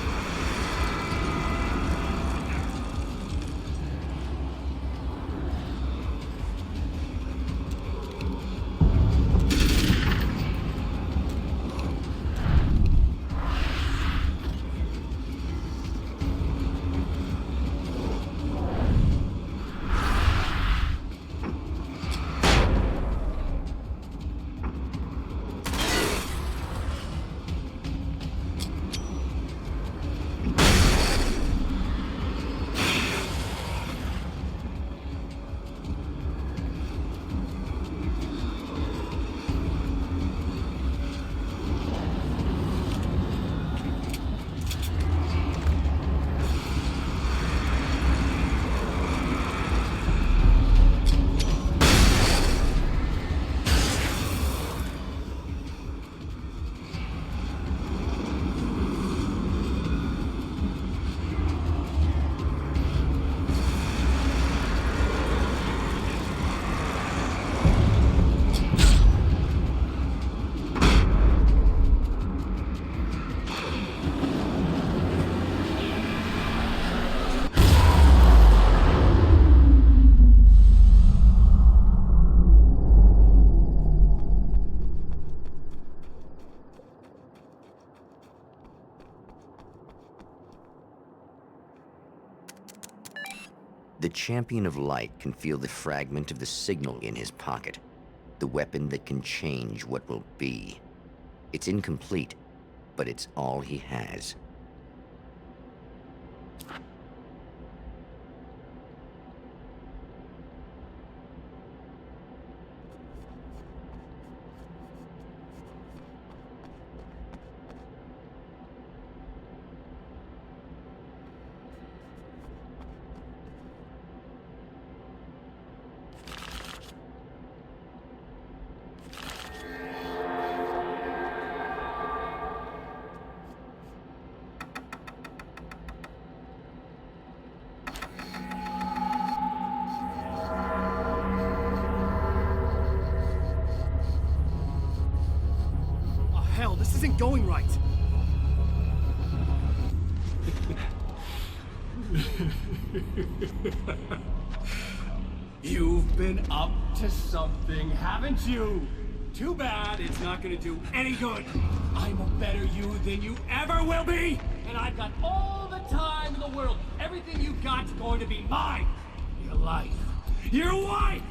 The Champion of Light can feel the fragment of the signal in his pocket, the weapon that can change what will be. It's incomplete, but it's all he has. Hell, this isn't going right. You've been up to something, haven't you? Too bad it's not gonna do any good. I'm a better you than you ever will be! And I've got all the time in the world. Everything you got's going to be mine. Your life. Your wife!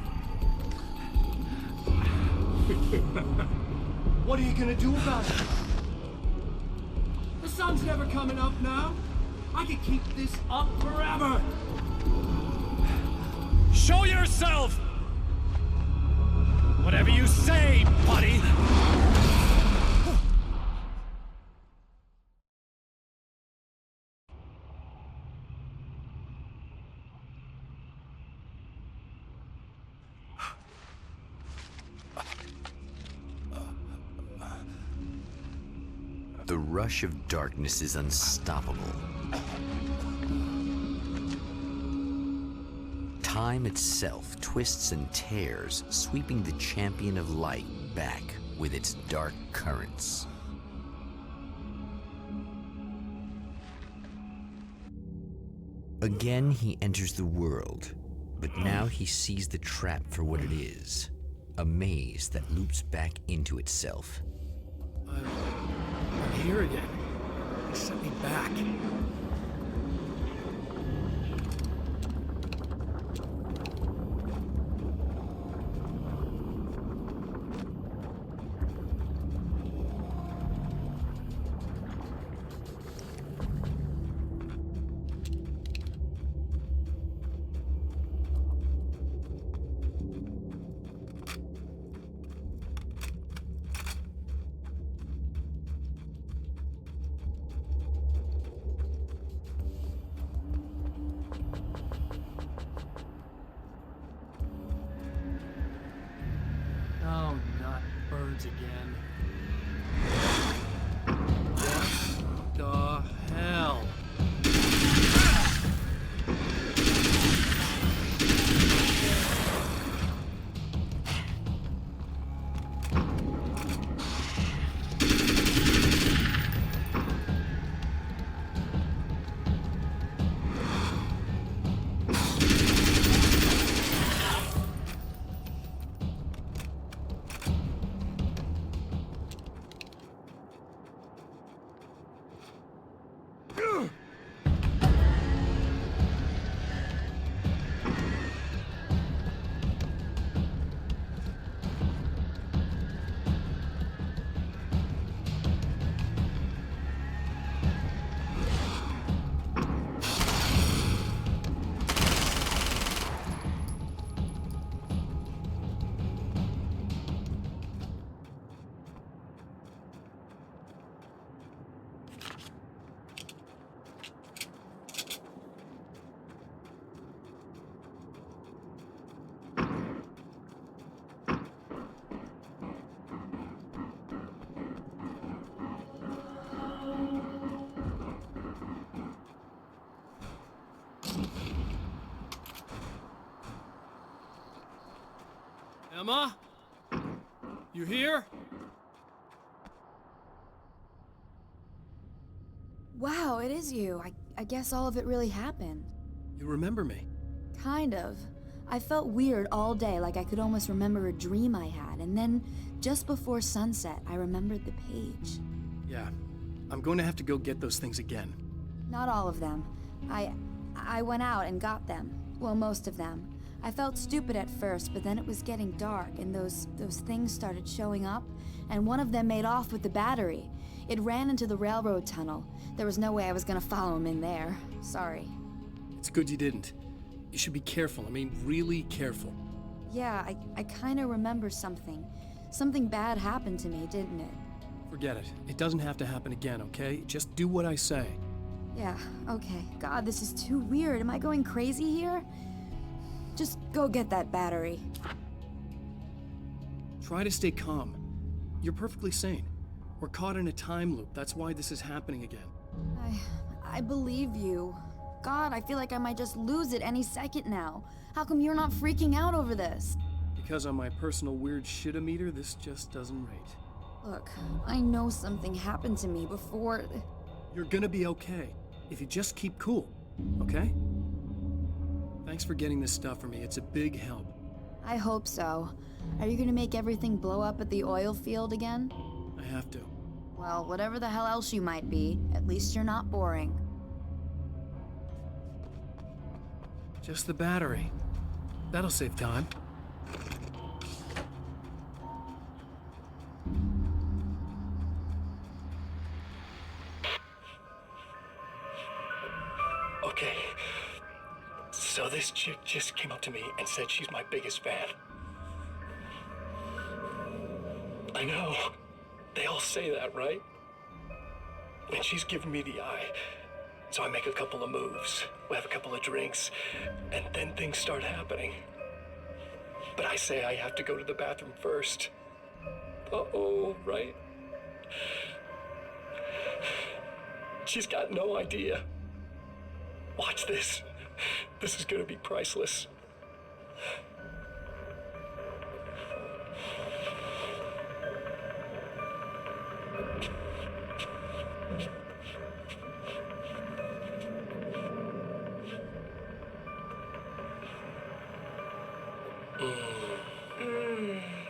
What are you gonna do about it? The sun's never coming up now. I can keep this up forever. Show yourself! Whatever you say, buddy! The rush of darkness is unstoppable. Time itself twists and tears, sweeping the Champion of Light back with its dark currents. Again, he enters the world, but now he sees the trap for what it is. A maze that loops back into itself. I'm here again. They sent me back. cards again. What the hell? Emma? You here? Wow, it is you. I guess all of it really happened. You remember me? Kind of. I felt weird all day, like I could almost remember a dream I had, and then, just before sunset, I remembered the page. Yeah. I'm going to have to go get those things again. Not all of them. I went out and got them. Well, most of them. I felt stupid at first, but then it was getting dark, and those things started showing up, and one of them made off with the battery. It ran into the railroad tunnel. There was no way I was gonna follow him in there. Sorry. It's good you didn't. You should be careful. I mean, really careful. Yeah, I kinda remember something. Something bad happened to me, didn't it? Forget it. It doesn't have to happen again, okay? Just do what I say. Yeah, okay. God, this is too weird. Am I going crazy here? Just go get that battery. Try to stay calm. You're perfectly sane. We're caught in a time loop. That's why this is happening again. I believe you. God, I feel like I might just lose it any second now. How come you're not freaking out over this? Because on my personal weird shit-o-meter, this just doesn't rate. Look, I know something happened to me before... You're gonna be okay, if you just keep cool, okay? Thanks for getting this stuff for me. It's a big help. I hope so. Are you gonna make everything blow up at the oil field again? I have to. Well, whatever the hell else you might be, at least you're not boring. Just the battery. That'll save time. Okay. So this chick just came up to me and said she's my biggest fan. I know. They all say that, right? And she's giving me the eye. So I make a couple of moves. We have a couple of drinks. And then things start happening. But I say I have to go to the bathroom first. Uh-oh, right? She's got no idea. Watch this. This is gonna be priceless.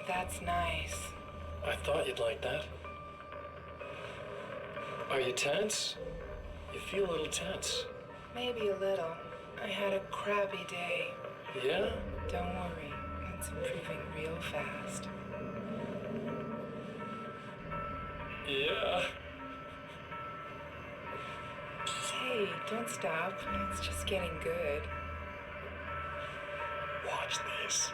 That's nice. I thought you'd like that. Are you tense? You feel a little tense. Maybe a little. I had a crappy day. Yeah? Don't worry. It's improving real fast. Yeah. Hey, don't stop. It's just getting good. Watch this.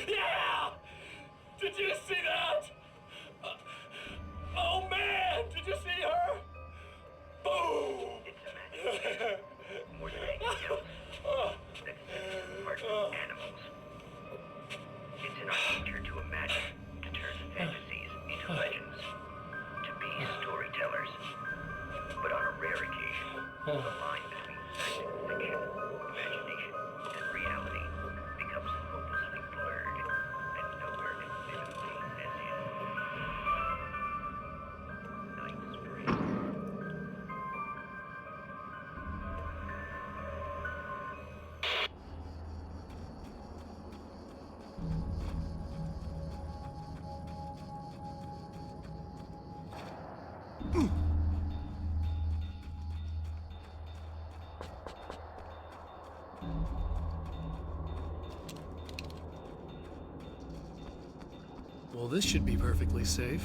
Yeah! Did you see that? The line between fact and fiction, imagination and reality becomes hopelessly blurred, and nowhere conceivably as in Night Springs. Well, this should be perfectly safe.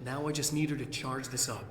Now I just need her to charge this up.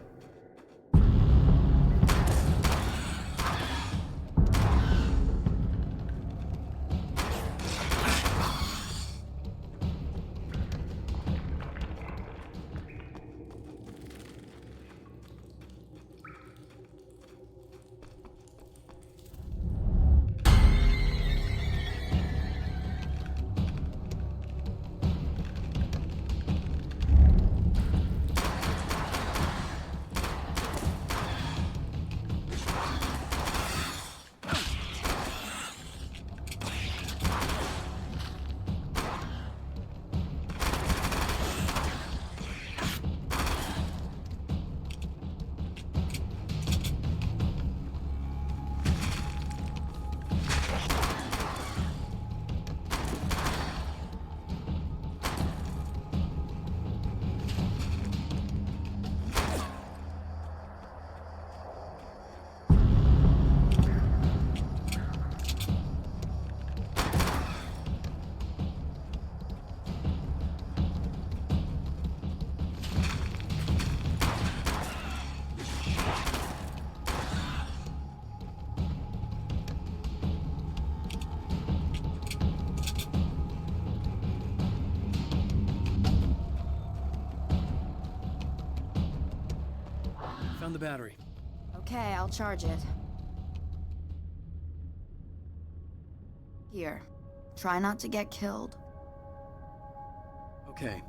Found the battery. Okay, I'll charge it. Here. Try not to get killed. Okay.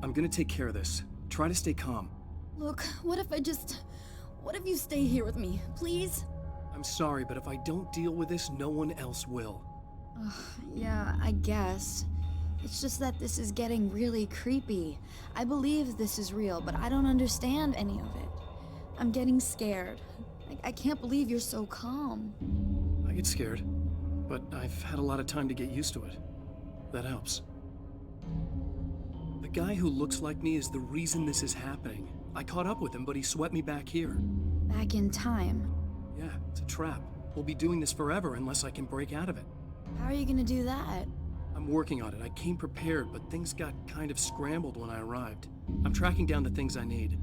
I'm gonna take care of this. Try to stay calm. Look, what if you stay here with me, please? I'm sorry, but if I don't deal with this, no one else will. Yeah, I guess. It's just that this is getting really creepy. I believe this is real, but I don't understand any of it. I'm getting scared. I can't believe you're so calm. I get scared, but I've had a lot of time to get used to it. That helps. The guy who looks like me is the reason this is happening. I caught up with him, but he swept me back here. Back in time. Yeah, it's a trap. We'll be doing this forever unless I can break out of it. How are you gonna do that? I'm working on it. I came prepared, but things got kind of scrambled when I arrived. I'm tracking down the things I need.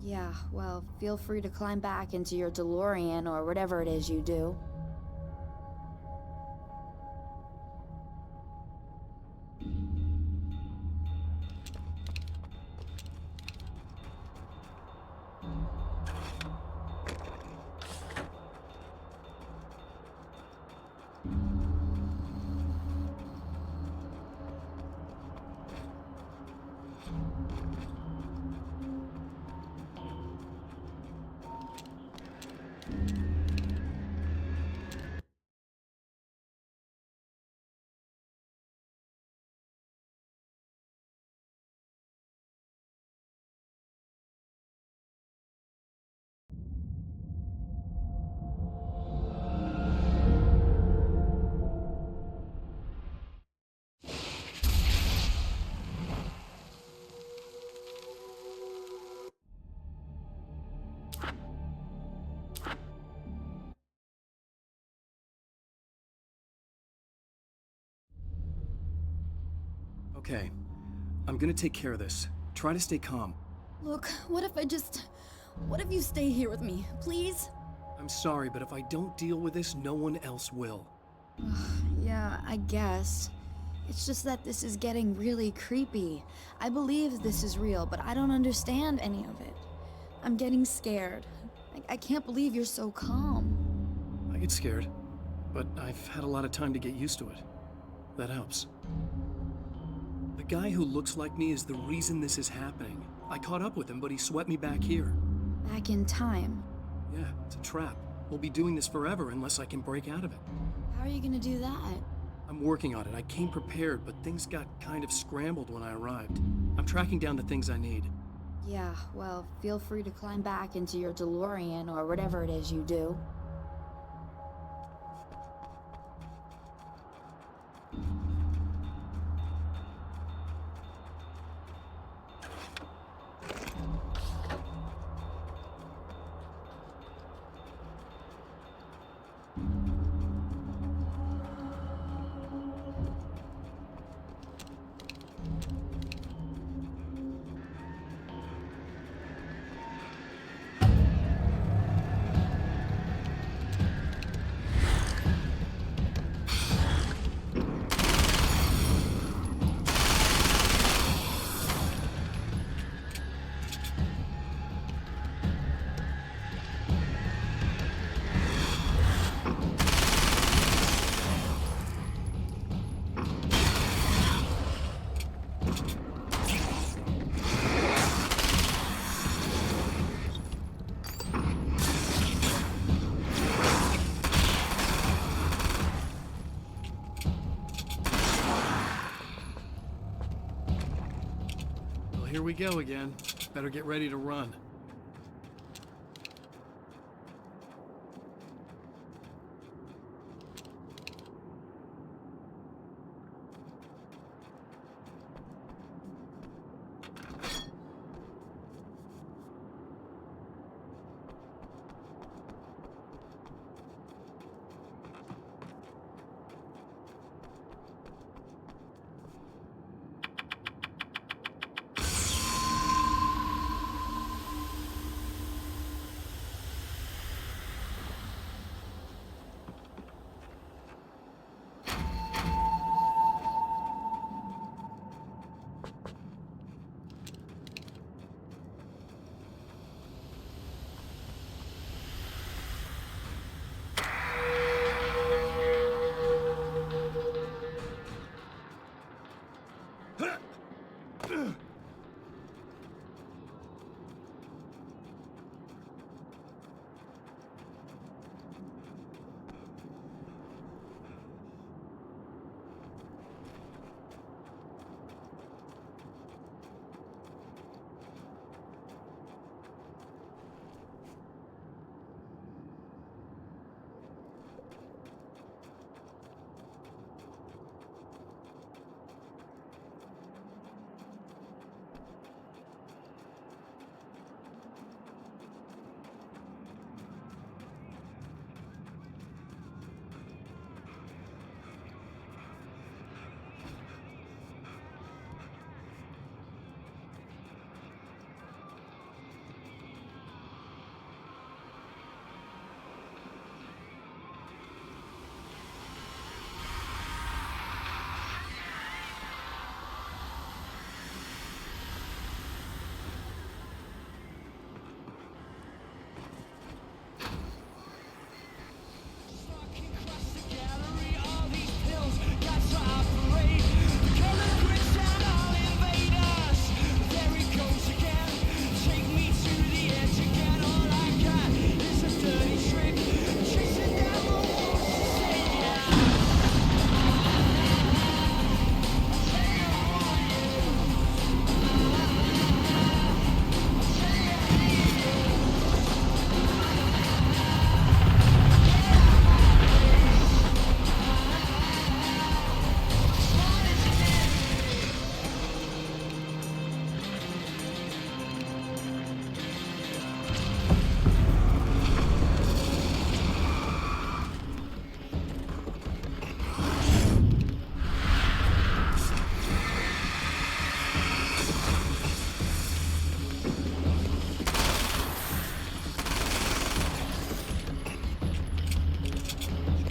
Yeah, well, feel free to climb back into your DeLorean or whatever it is you do. Okay. I'm gonna take care of this. Try to stay calm. Look, what if you stay here with me, please? I'm sorry, but if I don't deal with this, no one else will. Yeah, I guess. It's just that this is getting really creepy. I believe this is real, but I don't understand any of it. I'm getting scared. I can't believe you're so calm. I get scared, but I've had a lot of time to get used to it. That helps. The guy who looks like me is the reason this is happening. I caught up with him, but he swept me back here. Back in time. Yeah, it's a trap. We'll be doing this forever unless I can break out of it. How are you gonna do that? I'm working on it. I came prepared, but things got kind of scrambled when I arrived. I'm tracking down the things I need. Yeah, well, feel free to climb back into your DeLorean or whatever it is you do. Here we go again. Better get ready to run.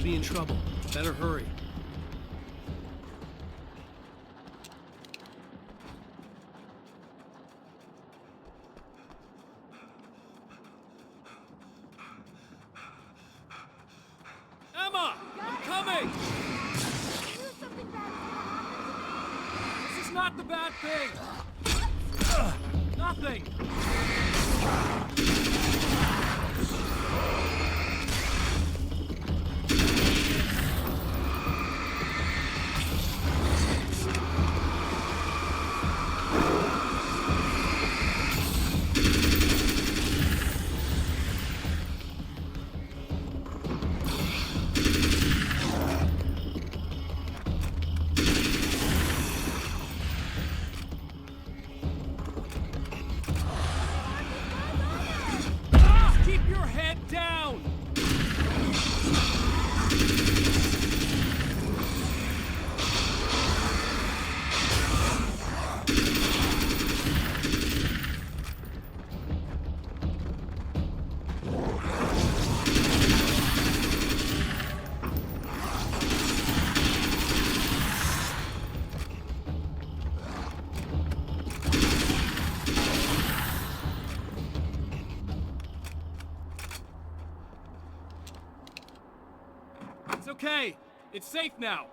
Be in trouble. Better hurry. thing! This is not the bad thing! Nothing! Keep your head down! It's okay. It's safe now.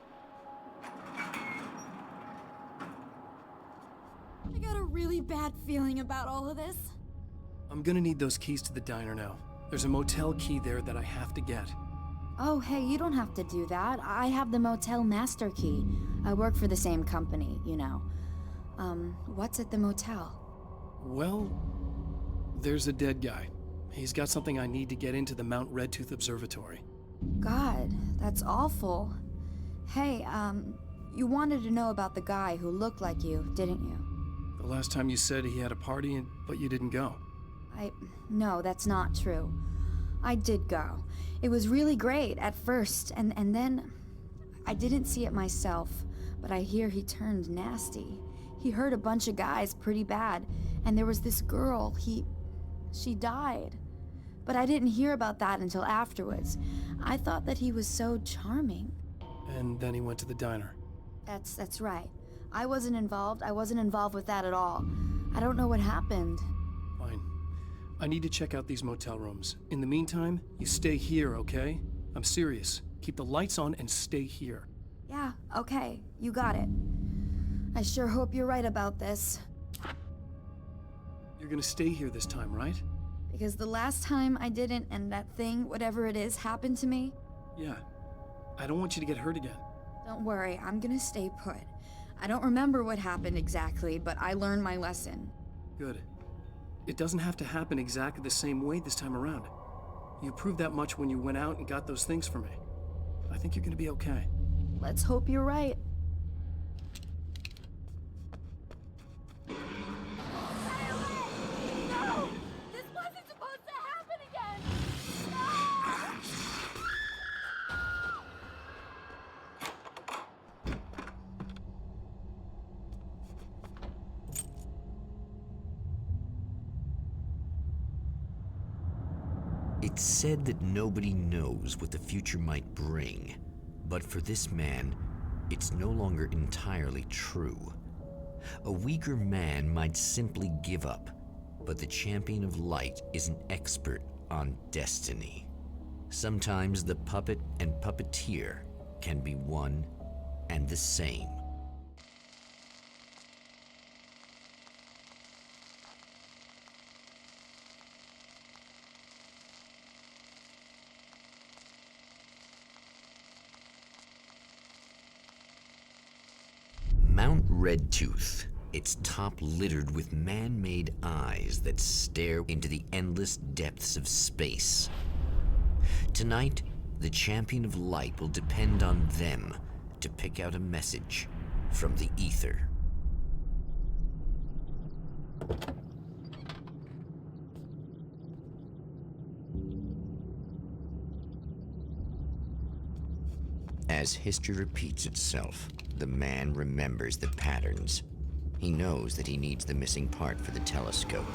I got a really bad feeling about all of this. I'm gonna need those keys to the diner now. There's a motel key there that I have to get. Oh, hey, you don't have to do that. I have the motel master key. I work for the same company, you know. What's at the motel? Well, there's a dead guy. He's got something I need to get into the Mount Redtooth Observatory. God, that's awful. Hey, you wanted to know about the guy who looked like you, didn't you? The last time you said he had a party, but you didn't go. No, that's not true. I did go. It was really great at first, and then I didn't see it myself, but I hear he turned nasty. He hurt a bunch of guys pretty bad, and there was this girl, she died. But I didn't hear about that until afterwards. I thought that he was so charming. And then he went to the diner. That's right. I wasn't involved. I wasn't involved with that at all. I don't know what happened. Fine. I need to check out these motel rooms. In the meantime, you stay here, okay? I'm serious. Keep the lights on and stay here. Yeah, okay. You got it. I sure hope you're right about this. You're gonna stay here this time, right? Because the last time I didn't, and that thing, whatever it is, happened to me. Yeah. I don't want you to get hurt again. Don't worry, I'm gonna stay put. I don't remember what happened exactly, but I learned my lesson. Good. It doesn't have to happen exactly the same way this time around. You proved that much when you went out and got those things for me. I think you're gonna be okay. Let's hope you're right. It's said that nobody knows what the future might bring, but for this man, it's no longer entirely true. A weaker man might simply give up, but the champion of light is an expert on destiny. Sometimes the puppet and puppeteer can be one and the same. Mount Redtooth, its top littered with man-made eyes that stare into the endless depths of space. Tonight, the champion of light will depend on them to pick out a message from the ether. As history repeats itself, the man remembers the patterns. He knows that he needs the missing part for the telescope.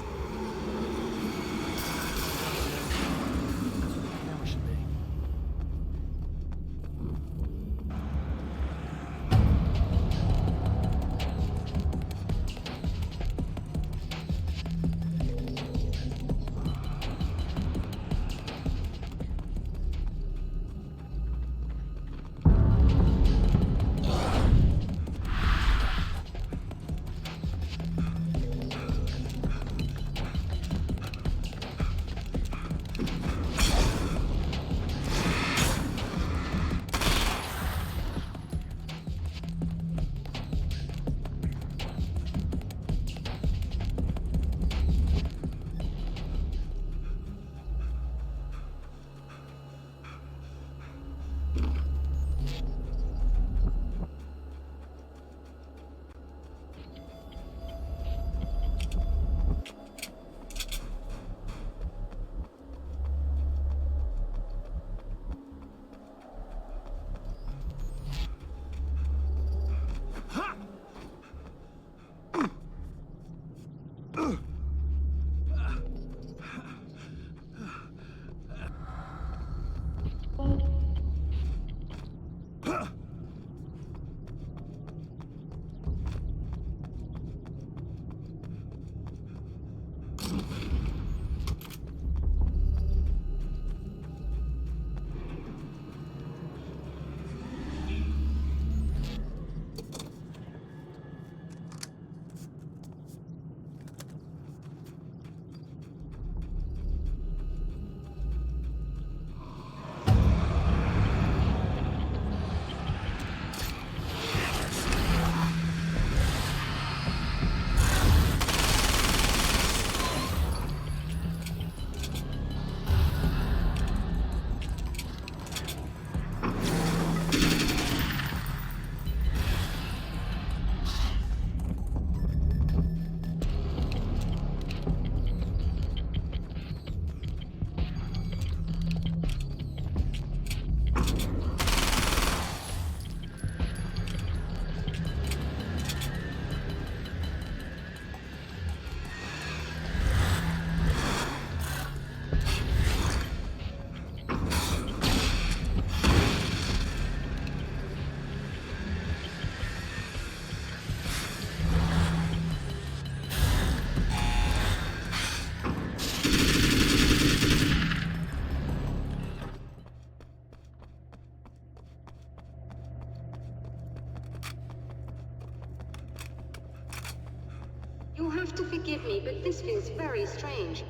You'll have to forgive me, but this feels very strange.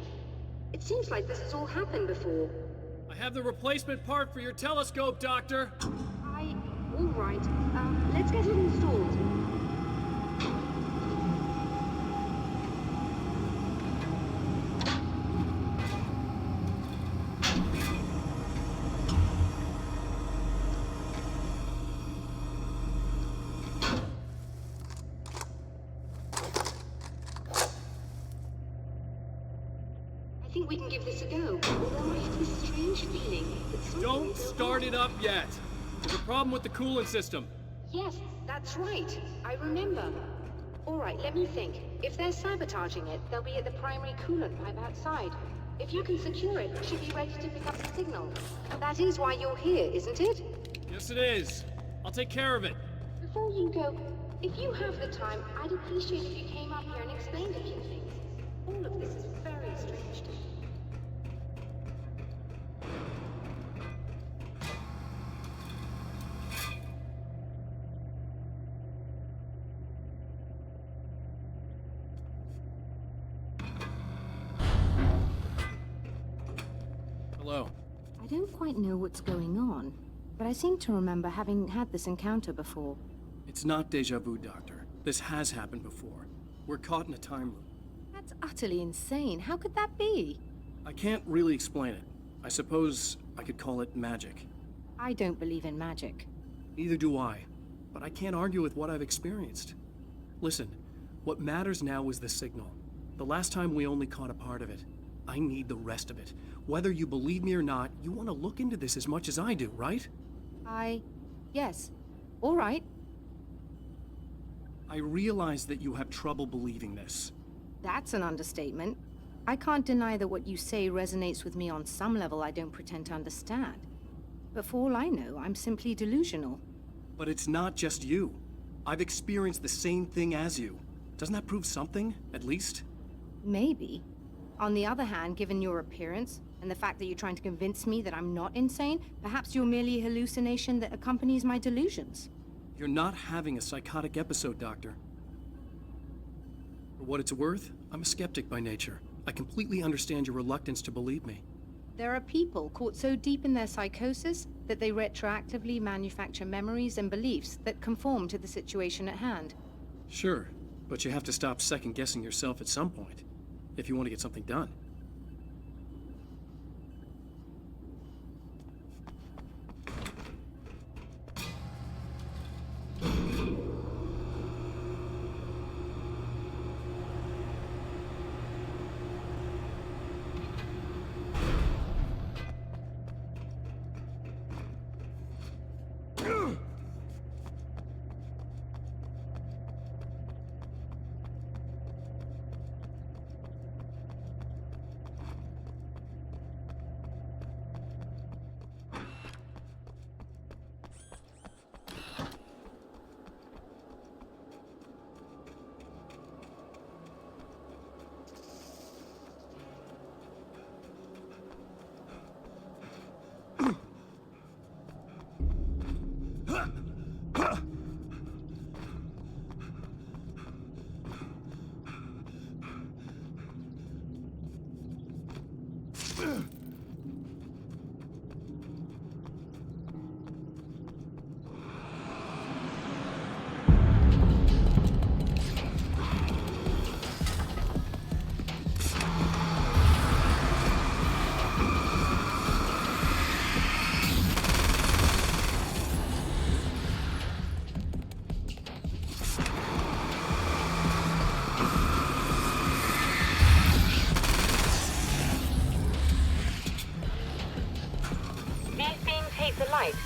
It seems like this has all happened before. I have the replacement part for your telescope, Doctor. All right. Let's get it installed. I think we can give this a go. Although I have this strange feeling that something Don't is start it up yet. There's a problem with the coolant system. Yes, that's right. I remember. All right, let me think. If they're sabotaging it, they'll be at the primary coolant pipe outside. If you can secure it, we should be ready to pick up the signal. That is why you're here, isn't it? Yes, it is. I'll take care of it. Before you go, if you have the time, I'd appreciate if you came up here and explained a few things. All of this is very strange to me. Hello. I don't quite know what's going on, but I seem to remember having had this encounter before. It's not deja vu, Doctor. This has happened before. We're caught in a time loop. That's utterly insane. How could that be? I can't really explain it. I suppose I could call it magic. I don't believe in magic. Neither do I, but I can't argue with what I've experienced. Listen, what matters now is the signal. The last time we only caught a part of it. I need the rest of it. Whether you believe me or not, you want to look into this as much as I do, right? Yes. All right. I realize that you have trouble believing this. That's an understatement. I can't deny that what you say resonates with me on some level I don't pretend to understand. But for all I know, I'm simply delusional. But it's not just you. I've experienced the same thing as you. Doesn't that prove something, at least? Maybe. On the other hand, given your appearance, and the fact that you're trying to convince me that I'm not insane, perhaps you're merely a hallucination that accompanies my delusions. You're not having a psychotic episode, Doctor. For what it's worth, I'm a skeptic by nature. I completely understand your reluctance to believe me. There are people caught so deep in their psychosis that they retroactively manufacture memories and beliefs that conform to the situation at hand. Sure, but you have to stop second-guessing yourself at some point, if you want to get something done.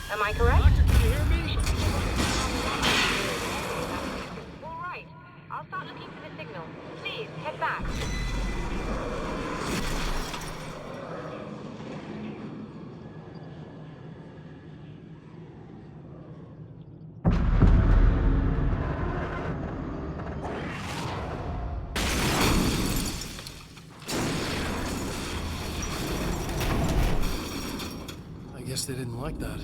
Am I correct? Doctor, can you hear me? All right. I'll start looking for the signal. Please, head back. I guess they didn't like that.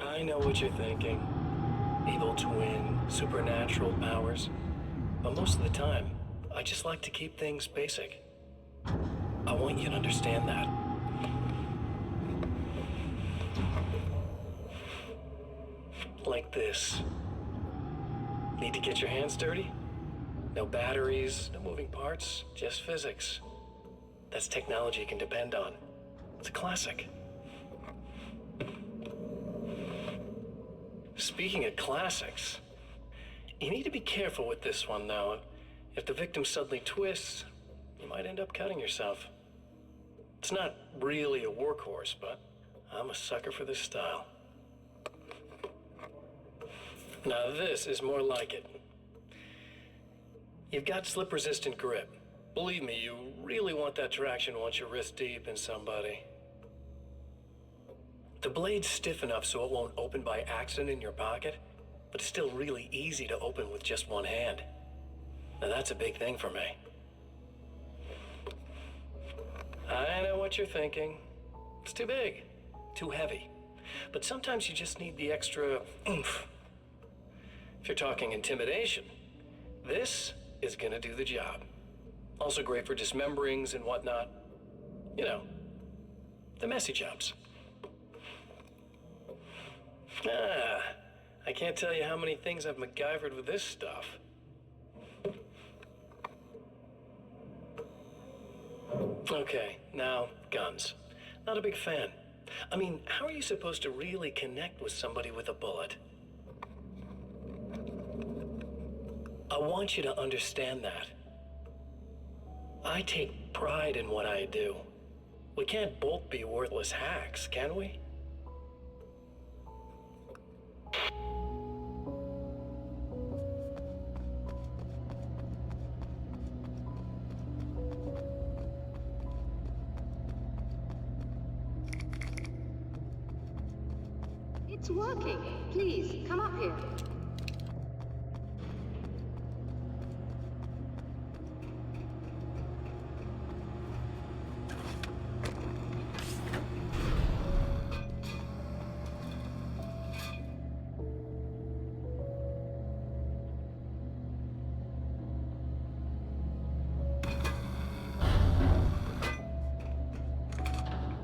I know what you're thinking. Evil twin, supernatural powers. But most of the time, I just like to keep things basic. I want you to understand that. Like this. Need to get your hands dirty? No batteries, no moving parts, just physics. That's technology you can depend on. It's a classic. Speaking of classics, you need to be careful with this one, though. If the victim suddenly twists, you might end up cutting yourself. It's not really a workhorse, but I'm a sucker for this style. Now this is more like it. You've got slip-resistant grip. Believe me, you really want that traction once you're wrist deep in somebody. The blade's stiff enough so it won't open by accident in your pocket, but it's still really easy to open with just one hand. Now that's a big thing for me. I know what you're thinking. It's too big, too heavy. But sometimes you just need the extra oomph. If you're talking intimidation, this is gonna do the job. Also great for dismemberings and whatnot. You know, the messy jobs. I can't tell you how many things I've MacGyvered with this stuff. Okay, now, guns. Not a big fan. I mean, how are you supposed to really connect with somebody with a bullet? I want you to understand that. I take pride in what I do. We can't both be worthless hacks, can we? It's working. Please, come up here.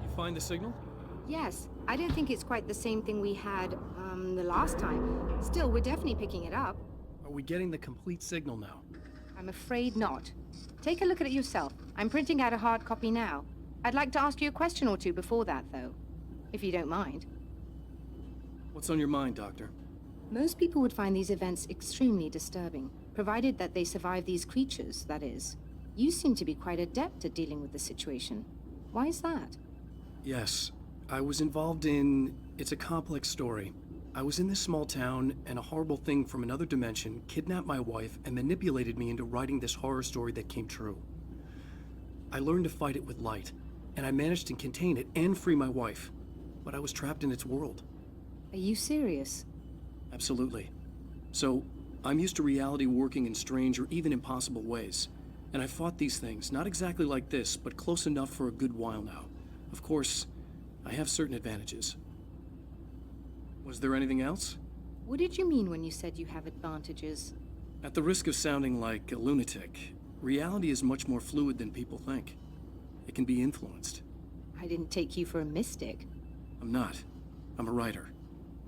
You find the signal? Yes, I don't think it's quite the same thing we had, the last time. Still, we're definitely picking it up. Are we getting the complete signal now? I'm afraid not. Take a look at it yourself. I'm printing out a hard copy now. I'd like to ask you a question or two before that, though, if you don't mind. What's on your mind, Doctor? Most people would find these events extremely disturbing, provided that they survive these creatures, that is. You seem to be quite adept at dealing with the situation. Why is that? Yes, I was involved in... It's a complex story. I was in this small town, and a horrible thing from another dimension kidnapped my wife and manipulated me into writing this horror story that came true. I learned to fight it with light, and I managed to contain it and free my wife. But I was trapped in its world. Are you serious? Absolutely. So, I'm used to reality working in strange or even impossible ways. And I fought these things, not exactly like this, but close enough for a good while now. Of course, I have certain advantages. Was there anything else? What did you mean when you said you have advantages? At the risk of sounding like a lunatic, reality is much more fluid than people think. It can be influenced. I didn't take you for a mystic. I'm not. I'm a writer.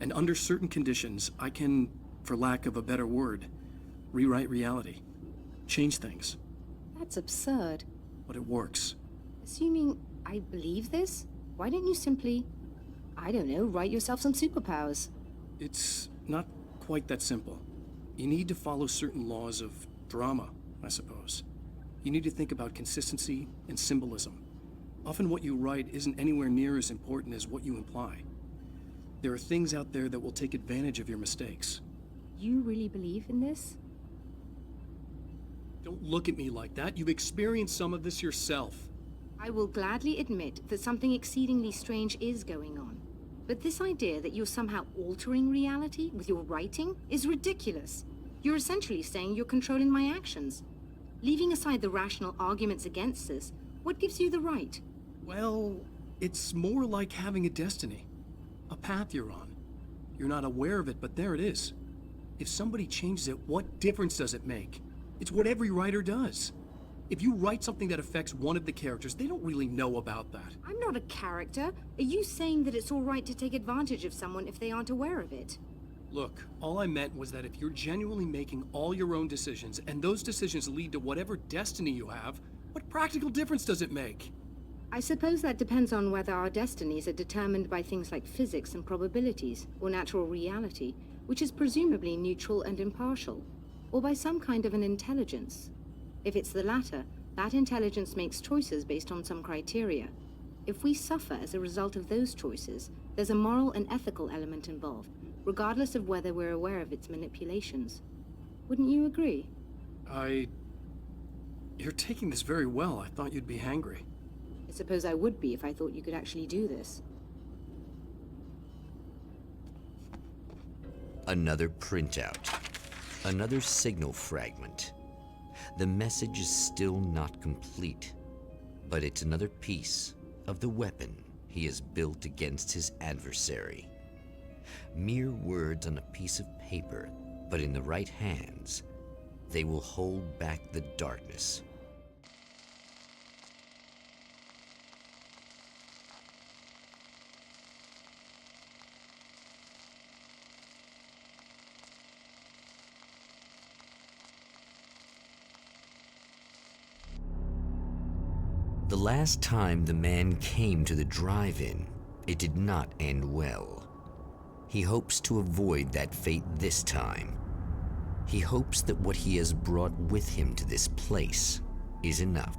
And under certain conditions, I can, for lack of a better word, rewrite reality. Change things. That's absurd. But it works. Assuming I believe this, why don't you simply, I don't know, write yourself some superpowers? It's not quite that simple. You need to follow certain laws of drama, I suppose. You need to think about consistency and symbolism. Often what you write isn't anywhere near as important as what you imply. There are things out there that will take advantage of your mistakes. You really believe in this? Don't look at me like that. You've experienced some of this yourself. I will gladly admit that something exceedingly strange is going on. But this idea that you're somehow altering reality with your writing is ridiculous. You're essentially saying you're controlling my actions. Leaving aside the rational arguments against this, what gives you the right? Well, it's more like having a destiny. A path you're on. You're not aware of it, but there it is. If somebody changes it, what difference does it make? It's what every writer does. If you write something that affects one of the characters, they don't really know about that. I'm not a character. Are you saying that it's all right to take advantage of someone if they aren't aware of it? Look, all I meant was that if you're genuinely making all your own decisions, and those decisions lead to whatever destiny you have, what practical difference does it make? I suppose that depends on whether our destinies are determined by things like physics and probabilities, or natural reality, which is presumably neutral and impartial, or by some kind of an intelligence. If it's the latter, that intelligence makes choices based on some criteria. If we suffer as a result of those choices, there's a moral and ethical element involved, regardless of whether we're aware of its manipulations. Wouldn't you agree? You're taking this very well. I thought you'd be hangry. I suppose I would be if I thought you could actually do this. Another printout. Another signal fragment. The message is still not complete, but it's another piece of the weapon he has built against his adversary. Mere words on a piece of paper, but in the right hands, they will hold back the darkness. The last time the man came to the drive-in, it did not end well. He hopes to avoid that fate this time. He hopes that what he has brought with him to this place is enough.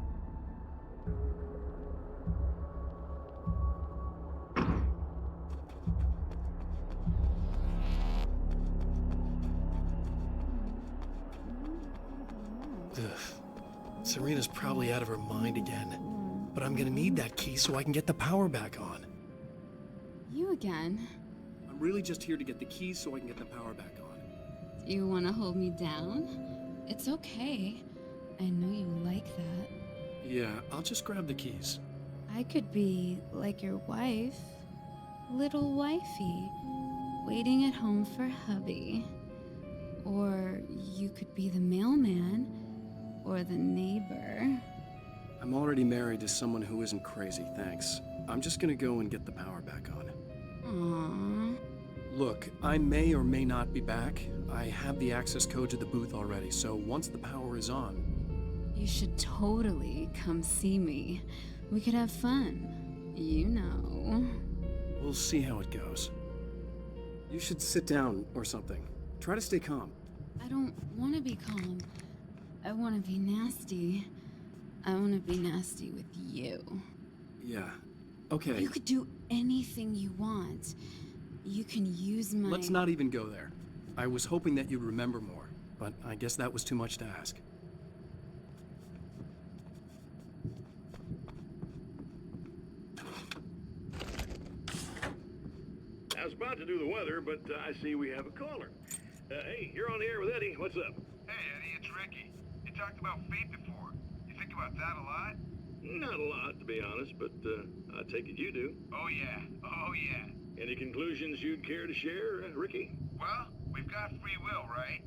Serena's probably out of her mind again. But I'm gonna need that key so I can get the power back on. You again? I'm really just here to get the keys so I can get the power back on. Do you want to hold me down? It's okay. I know you like that. Yeah, I'll just grab the keys. I could be like your wife. Little wifey. Waiting at home for hubby. Or you could be the mailman. Or the neighbor. I'm already married to someone who isn't crazy, thanks. I'm just gonna go and get the power back on. Aww. Look, I may or may not be back. I have the access code to the booth already, so once the power is on... You should totally come see me. We could have fun. You know. We'll see how it goes. You should sit down or something. Try to stay calm. I don't want to be calm. I want to be nasty. I want to be nasty with you. Yeah, okay. You could do anything you want. You can use my... Let's not even go there. I was hoping that you'd remember more, but I guess that was too much to ask. I was about to do the weather, but I see we have a caller. Hey, you're on the air with Eddie. What's up? Hey, Eddie, it's Ricky. You talked about fate before. about that a lot? Not a lot, to be honest, but I take it you do. Oh, yeah. Oh, yeah. Any conclusions you'd care to share, Ricky? Well, we've got free will, right?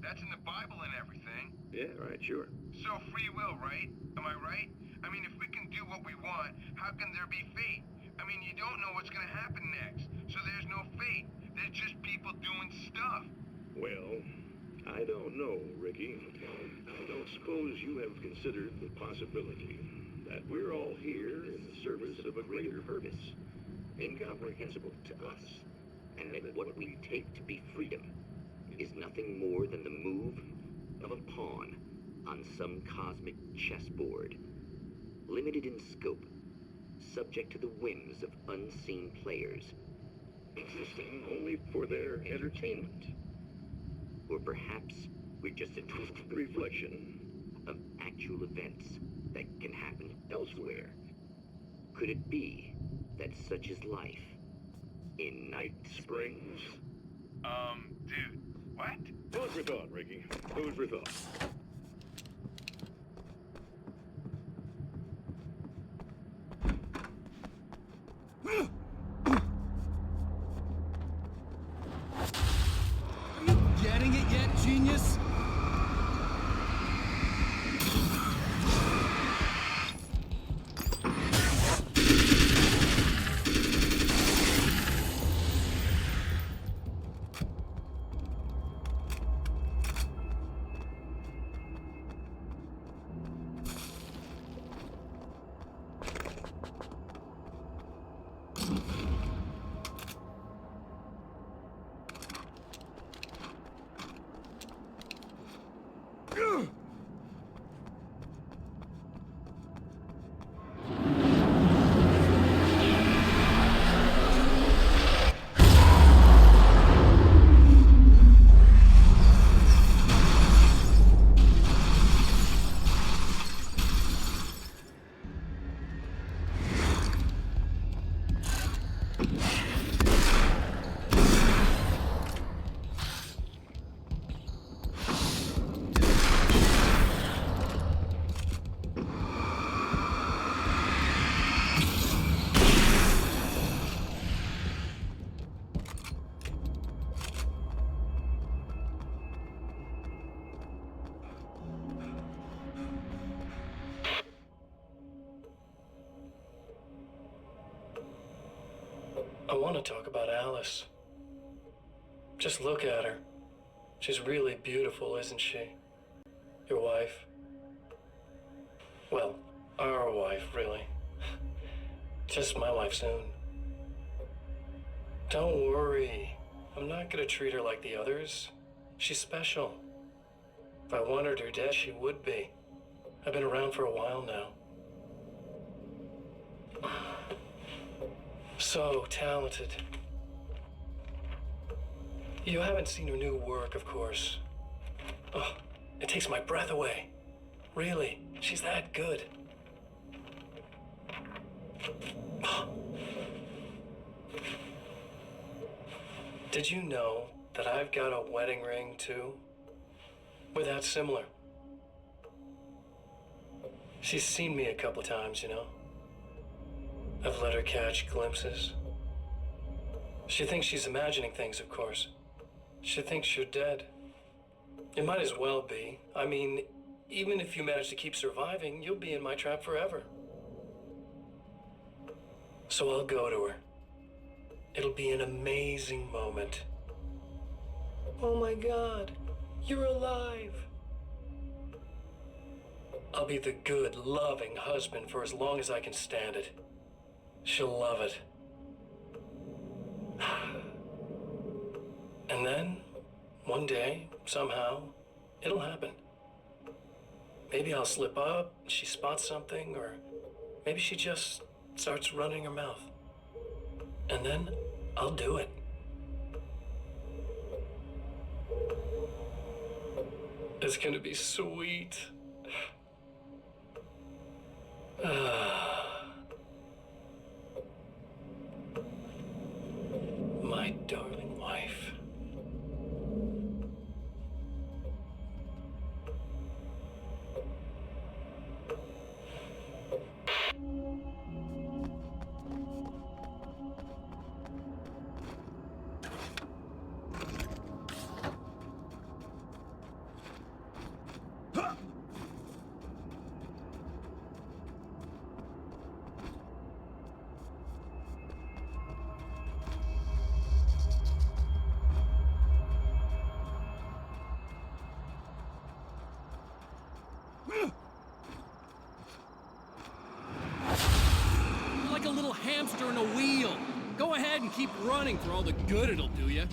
That's in the Bible and everything. Yeah, right, sure. So free will, right? Am I right? I mean, if we can do what we want, how can there be fate? I mean, you don't know what's gonna happen next, so there's no fate. There's just people doing stuff. Well, I don't know, Ricky. I don't suppose you have considered the possibility that we're all here in the service of a greater purpose, incomprehensible to us, and that what we take to be freedom is nothing more than the move of a pawn on some cosmic chessboard, limited in scope, subject to the whims of unseen players, existing only for their entertainment. Or perhaps we're just a twisted reflection of actual events that can happen elsewhere. Could it be that such is life in Night Springs? Dude, what? Food for thought, Ricky. Food for thought. Are you getting it yet, genius? I want to talk about Alice. Just look at her. She's really beautiful, isn't she? Your wife. Well, our wife, really. Just my wife soon. Don't worry. I'm not gonna treat her like the others. She's special. If I wanted her dead, she would be. I've been around for a while now. So talented. You haven't seen her new work, of course. Oh, it takes my breath away. Really, she's that good. Did you know that I've got a wedding ring, too? We're that similar. She's seen me a couple times, you know. I've let her catch glimpses. She thinks she's imagining things, of course. She thinks you're dead. It might as well be. I mean, even if you manage to keep surviving, you'll be in my trap forever. So I'll go to her. It'll be an amazing moment. Oh my God, you're alive. I'll be the good, loving husband for as long as I can stand it. She'll love it. And then, one day, somehow, it'll happen. Maybe I'll slip up, she spots something, or maybe she just starts running her mouth. And then, I'll do it. It's gonna be sweet. My darling wife. You're like a little hamster in a wheel. Go ahead and keep running for all the good it'll do you.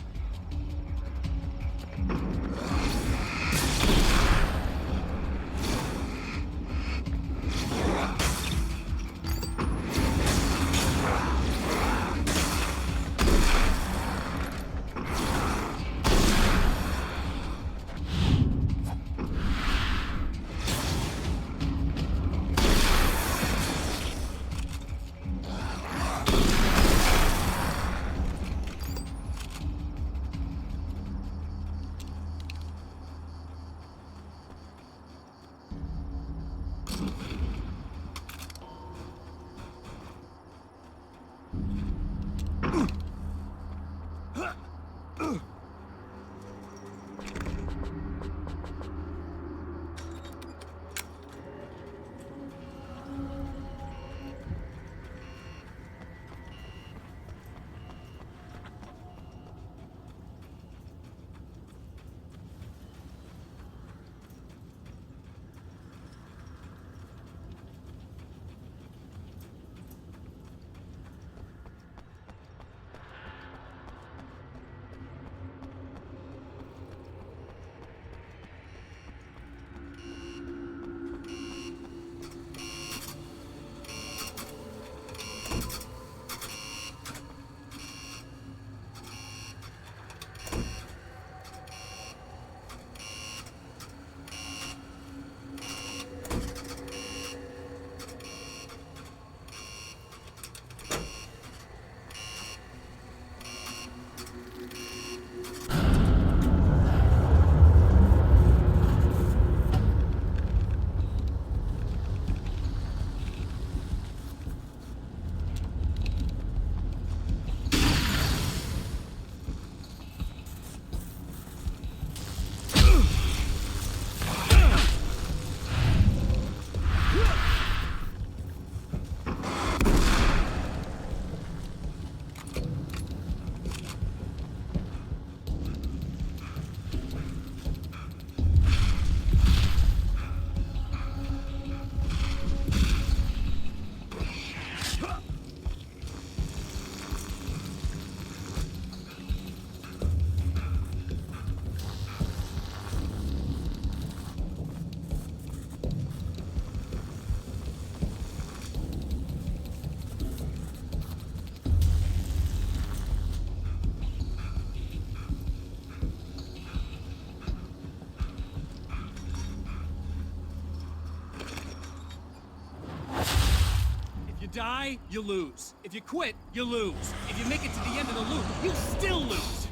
Die, you lose. If you quit, you lose. If you make it to the end of the loop, you still lose.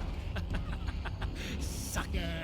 Sucker.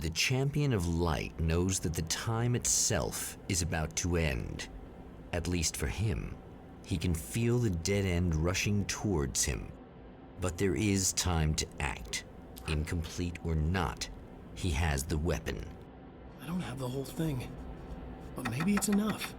The Champion of Light knows that the time itself is about to end. At least for him. He can feel the dead end rushing towards him. But there is time to act. Incomplete or not, he has the weapon. I don't have the whole thing, but maybe it's enough.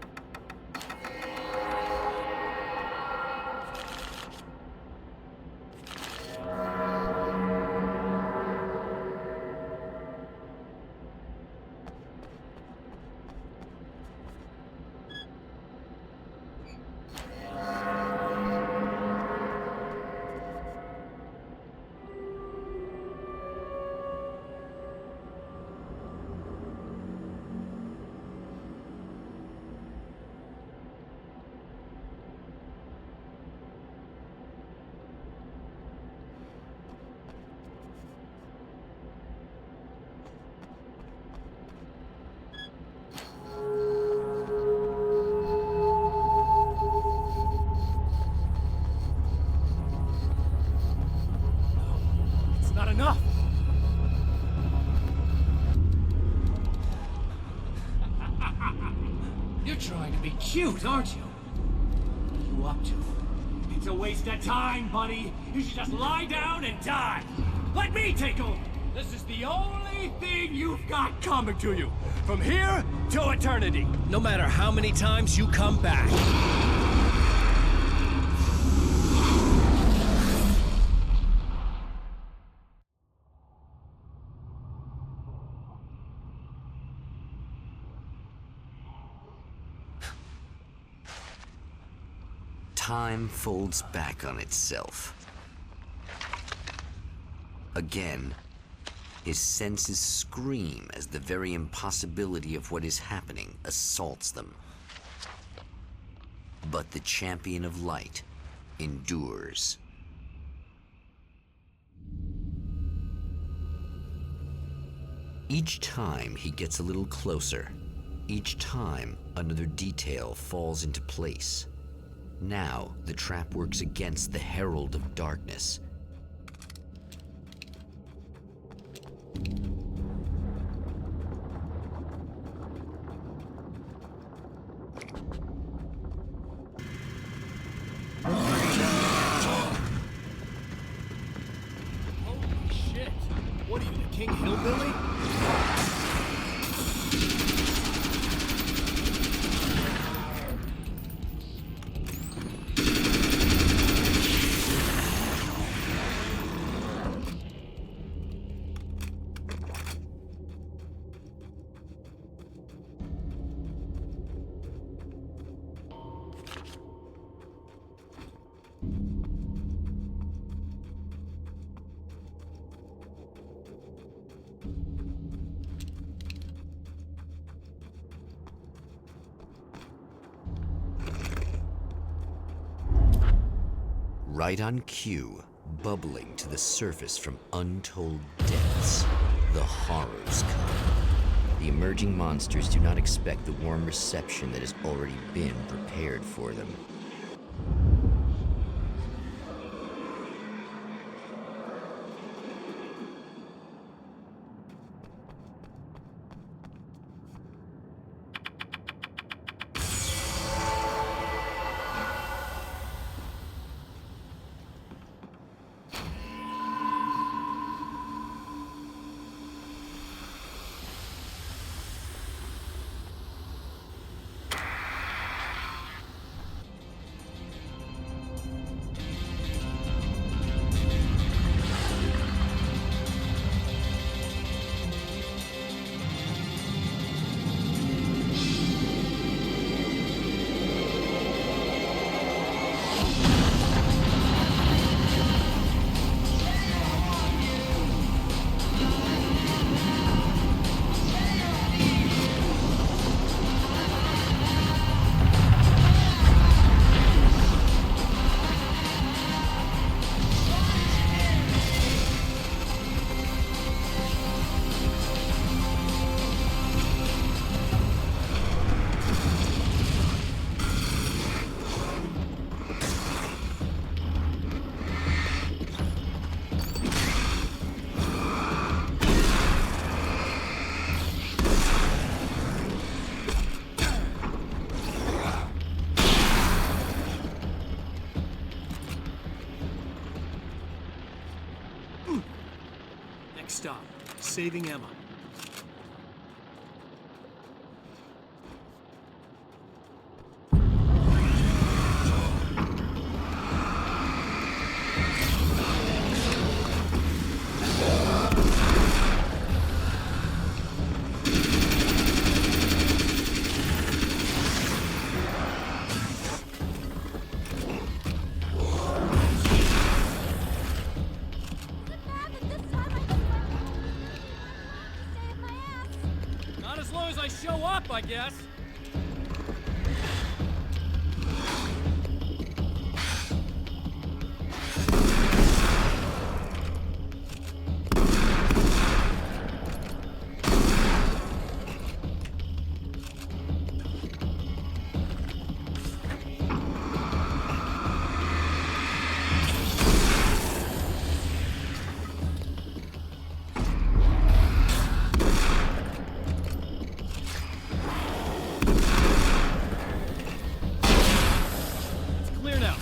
Not enough! You're trying to be cute, aren't you? What are you up to? It's a waste of time, buddy. You should just lie down and die. Let me take over. This is the only thing you've got coming to you. From here to eternity. No matter how many times you come back. Time folds back on itself. Again, his senses scream as the very impossibility of what is happening assaults them. But the Champion of Light endures. Each time he gets a little closer. Each time another detail falls into place. Now, the trap works against the Herald of Darkness. Holy shit! What are you, the King Hillbilly? Right on cue, bubbling to the surface from untold depths, the horrors come. The emerging monsters do not expect the warm reception that has already been prepared for them. Next stop, saving Emma. Not as long as I show up, I guess. Clear now.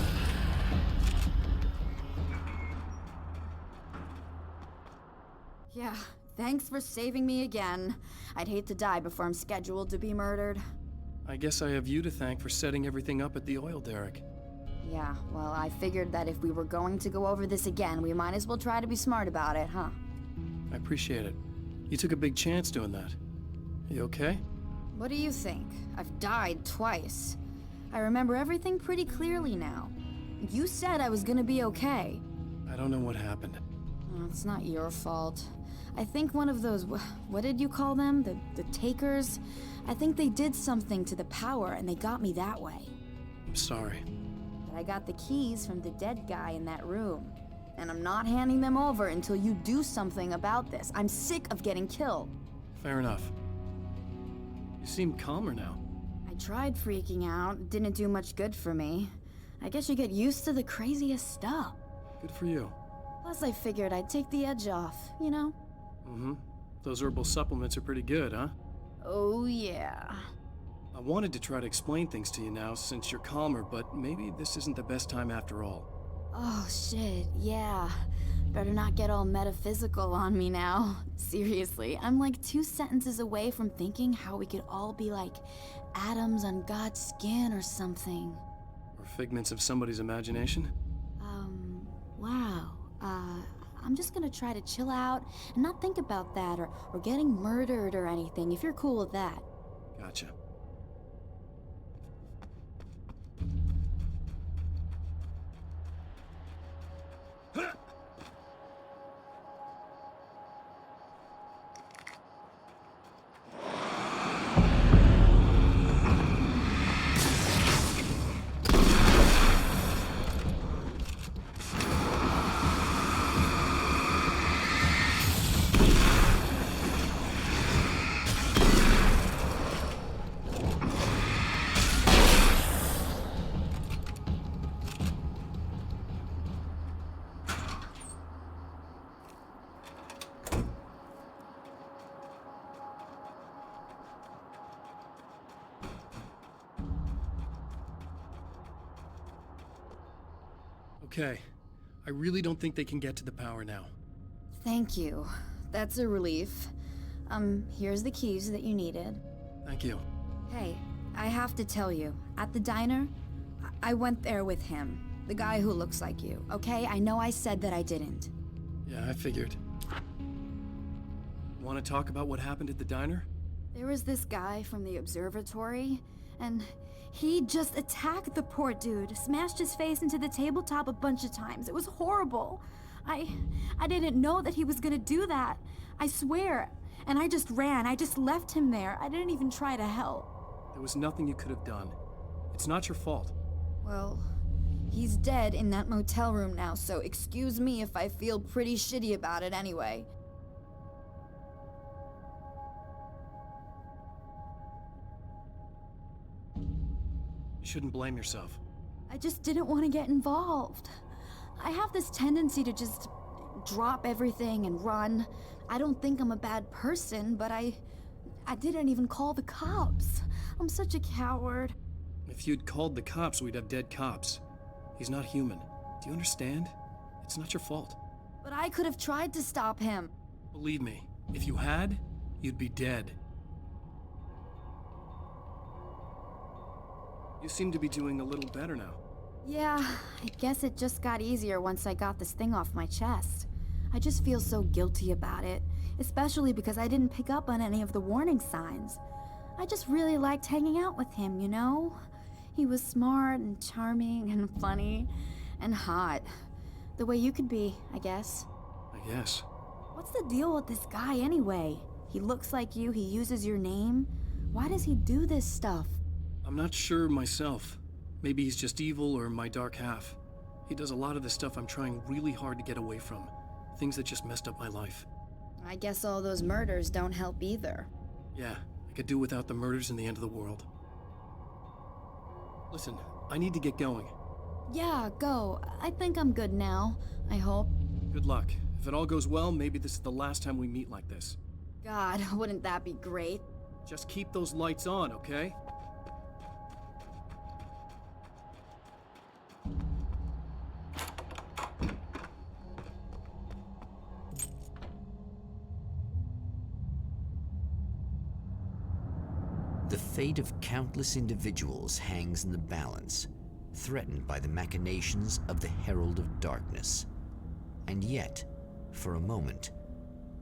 Yeah, thanks for saving me again. I'd hate to die before I'm scheduled to be murdered. I guess I have you to thank for setting everything up at the oil derrick. Yeah, well, I figured that if we were going to go over this again, we might as well try to be smart about it, huh? I appreciate it. You took a big chance doing that. You okay? What do you think? I've died twice. I remember everything pretty clearly now. You said I was gonna be okay. I don't know what happened. Oh, it's not your fault. I think one of those, what did you call them? The takers? I think they did something to the power and they got me that way. I'm sorry. But I got the keys from the dead guy in that room. And I'm not handing them over until you do something about this. I'm sick of getting killed. Fair enough. You seem calmer now. I tried freaking out. Didn't do much good for me. I guess you get used to the craziest stuff. Good for you. Plus I figured I'd take the edge off, you know? Mm-hmm. Those herbal supplements are pretty good, huh? Oh yeah. I wanted to try to explain things to you now since you're calmer, but maybe this isn't the best time after all. Oh shit, yeah. Better not get all metaphysical on me now. Seriously, I'm like 2 sentences away from thinking how we could all be like atoms on God's skin or something. Or figments of somebody's imagination? Wow. I'm just gonna try to chill out and not think about that or getting murdered or anything, if you're cool with that. Gotcha. Okay. I really don't think they can get to the power now. Thank you. That's a relief. Here's the keys that you needed. Thank you. Hey, I have to tell you, at the diner, I went there with him. The guy who looks like you, okay? I know I said that I didn't. Yeah, I figured. Want to talk about what happened at the diner? There was this guy from the observatory, and he just attacked the poor dude, smashed his face into the tabletop a bunch of times. It was horrible. I didn't know that he was gonna do that. I swear. And I just ran. I just left him there. I didn't even try to help. There was nothing you could have done. It's not your fault. Well, he's dead in that motel room now, so excuse me if I feel pretty shitty about it anyway. You shouldn't blame yourself. I just didn't want to get involved. I have this tendency to just drop everything and run. I don't think I'm a bad person, but I didn't even call the cops. I'm such a coward. If you'd called the cops, we'd have dead cops. He's not human. Do you understand? It's not your fault. But I could have tried to stop him. Believe me, if you had, you'd be dead. You seem to be doing a little better now. Yeah, I guess it just got easier once I got this thing off my chest. I just feel so guilty about it, especially because I didn't pick up on any of the warning signs. I just really liked hanging out with him, you know? He was smart and charming and funny and hot. The way you could be, I guess. I guess. What's the deal with this guy anyway? He looks like you, he uses your name. Why does he do this stuff? I'm not sure myself. Maybe he's just evil or my dark half. He does a lot of the stuff I'm trying really hard to get away from. Things that just messed up my life. I guess all those murders don't help either. Yeah, I could do without the murders and the end of the world. Listen, I need to get going. Yeah, go. I think I'm good now. I hope. Good luck. If it all goes well, maybe this is the last time we meet like this. God, wouldn't that be great? Just keep those lights on, okay? The fate of countless individuals hangs in the balance, threatened by the machinations of the Herald of Darkness. And yet, for a moment,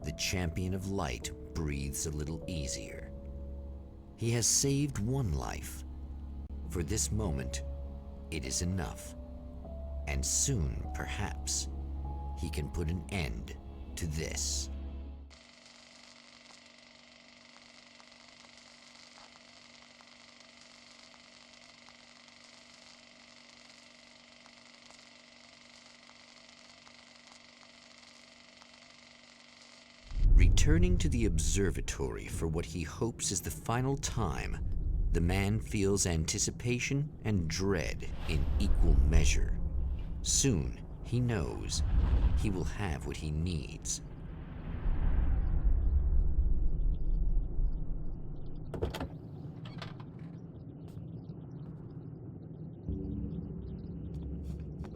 the Champion of Light breathes a little easier. He has saved one life. For this moment, it is enough. And soon, perhaps, he can put an end to this. Returning to the observatory for what he hopes is the final time, the man feels anticipation and dread in equal measure. Soon, he knows, he will have what he needs.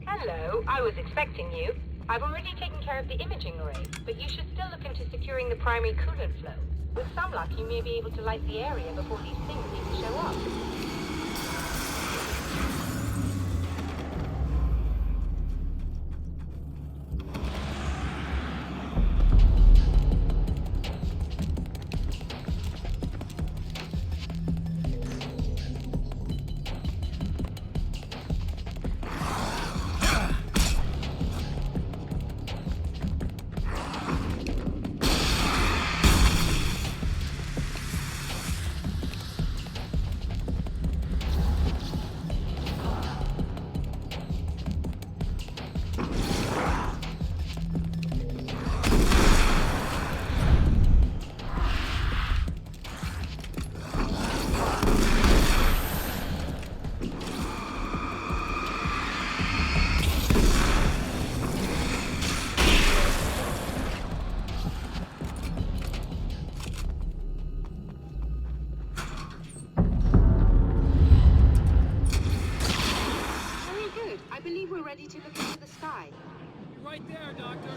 Hello, I was expecting you. I've already taken care of the imaging array, but you should still look into securing the primary coolant flow. With some luck, you may be able to light the area before these things even show up. Right there, Doctor!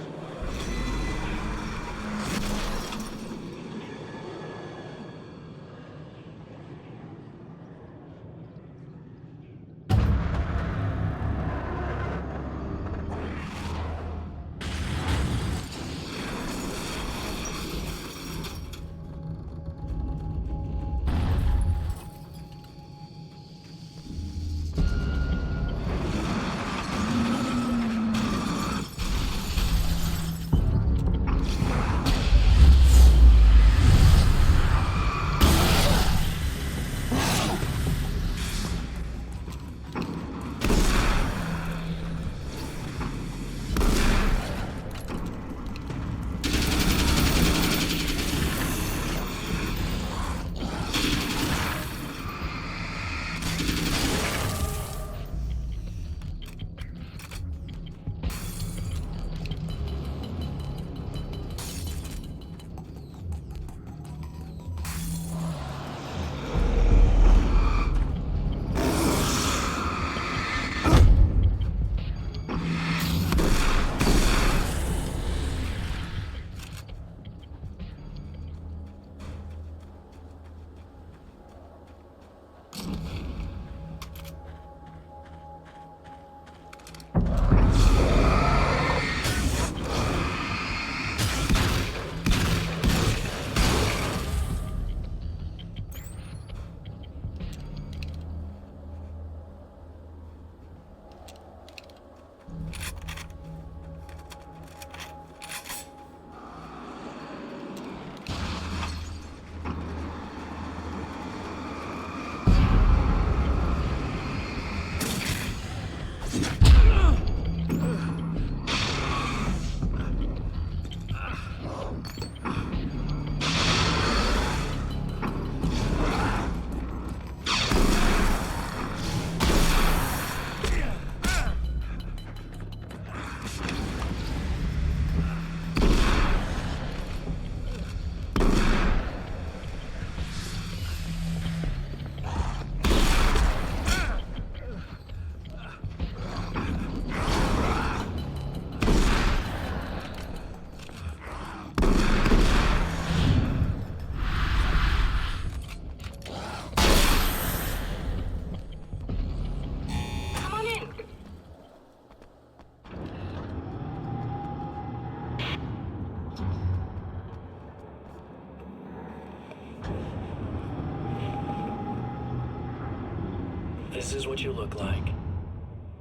This is what you look like.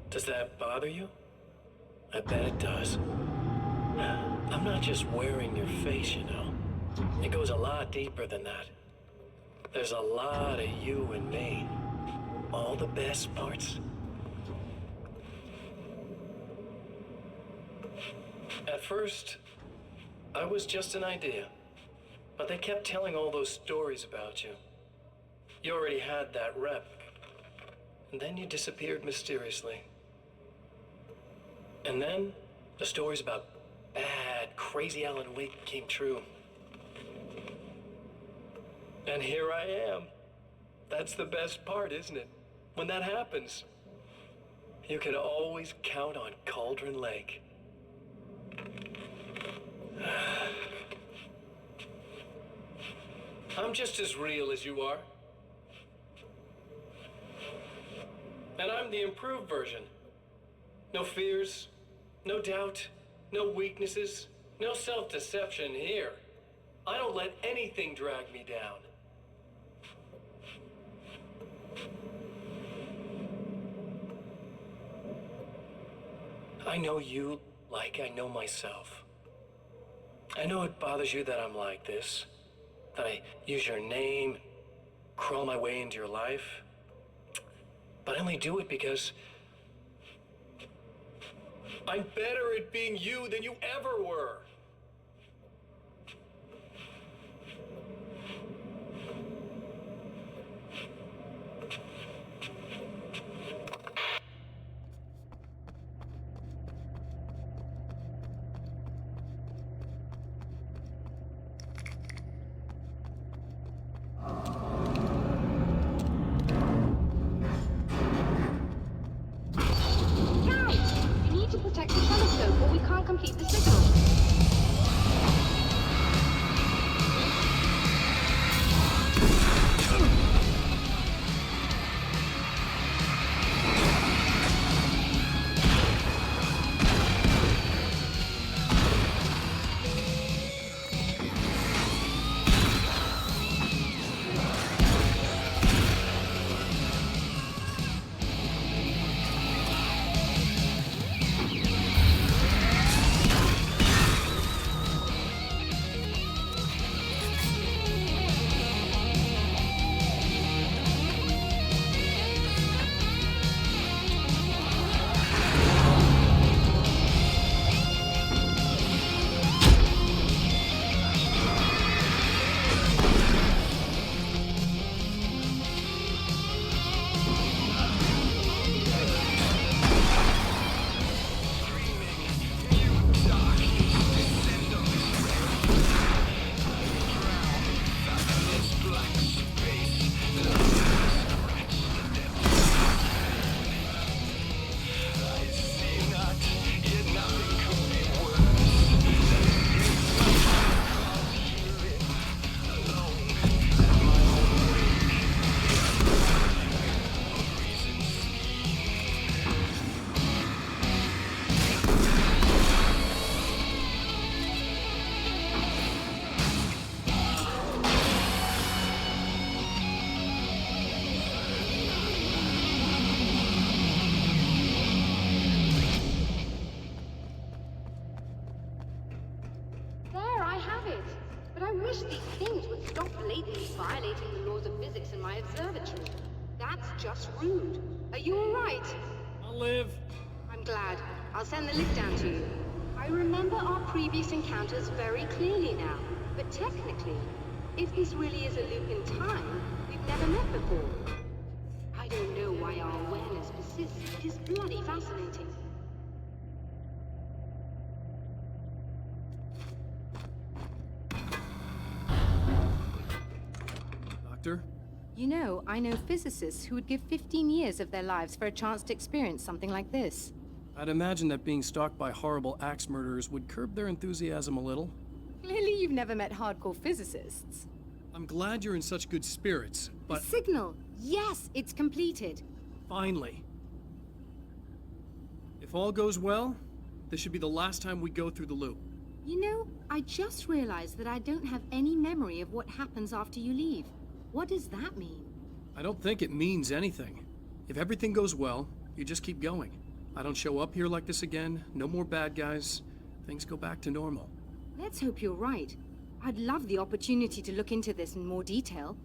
Does that bother you? I bet it does. I'm not just wearing your face, you know. It goes a lot deeper than that. There's a lot of you and me. All the best parts. At first, I was just an idea. But they kept telling all those stories about you. You already had that rep. And then you disappeared mysteriously. And then, the stories about bad, crazy Alan Wake came true. And here I am. That's the best part, isn't it? When that happens, you can always count on Cauldron Lake. I'm just as real as you are. And I'm the improved version. No fears, no doubt, no weaknesses, no self-deception here. I don't let anything drag me down. I know you like I know myself. I know it bothers you that I'm like this, that I use your name, crawl my way into your life. But I only do it because I'm better at being you than you ever were. I'll live. I'm glad. I'll send the lift down to you. I remember our previous encounters very clearly now, but technically, if this really is a loop in time, we've never met before. I don't know why our awareness persists. It is bloody fascinating. Doctor? You know, I know physicists who would give 15 years of their lives for a chance to experience something like this. I'd imagine that being stalked by horrible axe murderers would curb their enthusiasm a little. Clearly you've never met hardcore physicists. I'm glad you're in such good spirits, but... The signal! Yes, it's completed. Finally. If all goes well, this should be the last time we go through the loop. You know, I just realized that I don't have any memory of what happens after you leave. What does that mean? I don't think it means anything. If everything goes well, you just keep going. I don't show up here like this again, no more bad guys. Things go back to normal. Let's hope you're right. I'd love the opportunity to look into this in more detail.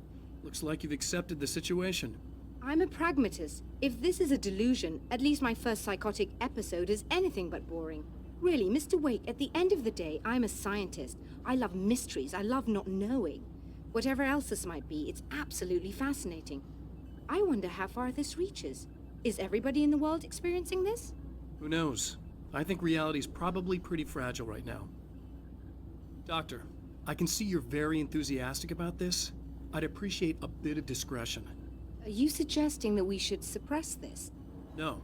Looks like you've accepted the situation. I'm a pragmatist. If this is a delusion, at least my first psychotic episode is anything but boring. Really, Mr. Wake, at the end of the day, I'm a scientist. I love mysteries. I love not knowing. Whatever else this might be, it's absolutely fascinating. I wonder how far this reaches. Is everybody in the world experiencing this? Who knows? I think reality's probably pretty fragile right now. Doctor, I can see you're very enthusiastic about this. I'd appreciate a bit of discretion. Are you suggesting that we should suppress this? No.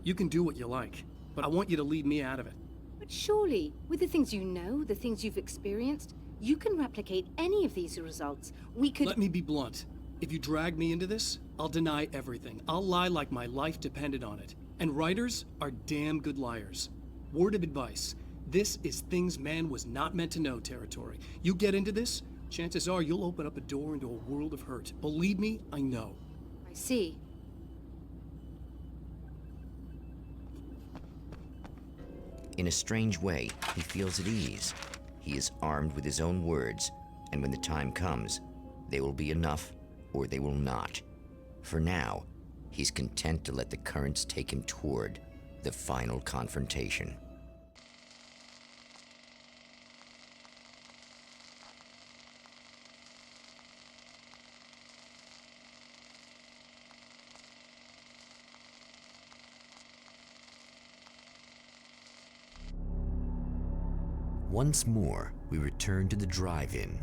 You can do what you like, but I want you to leave me out of it. But surely, with the things you know, the things you've experienced, you can replicate any of these results. We could— Let me be blunt. If you drag me into this, I'll deny everything. I'll lie like my life depended on it. And writers are damn good liars. Word of advice. This is things man was not meant to know territory. You get into this, chances are you'll open up a door into a world of hurt. Believe me, I know. I see. In a strange way, he feels at ease. He is armed with his own words, and when the time comes, they will be enough or they will not. For now, he's content to let the currents take him toward the final confrontation. Once more, we return to the drive-in.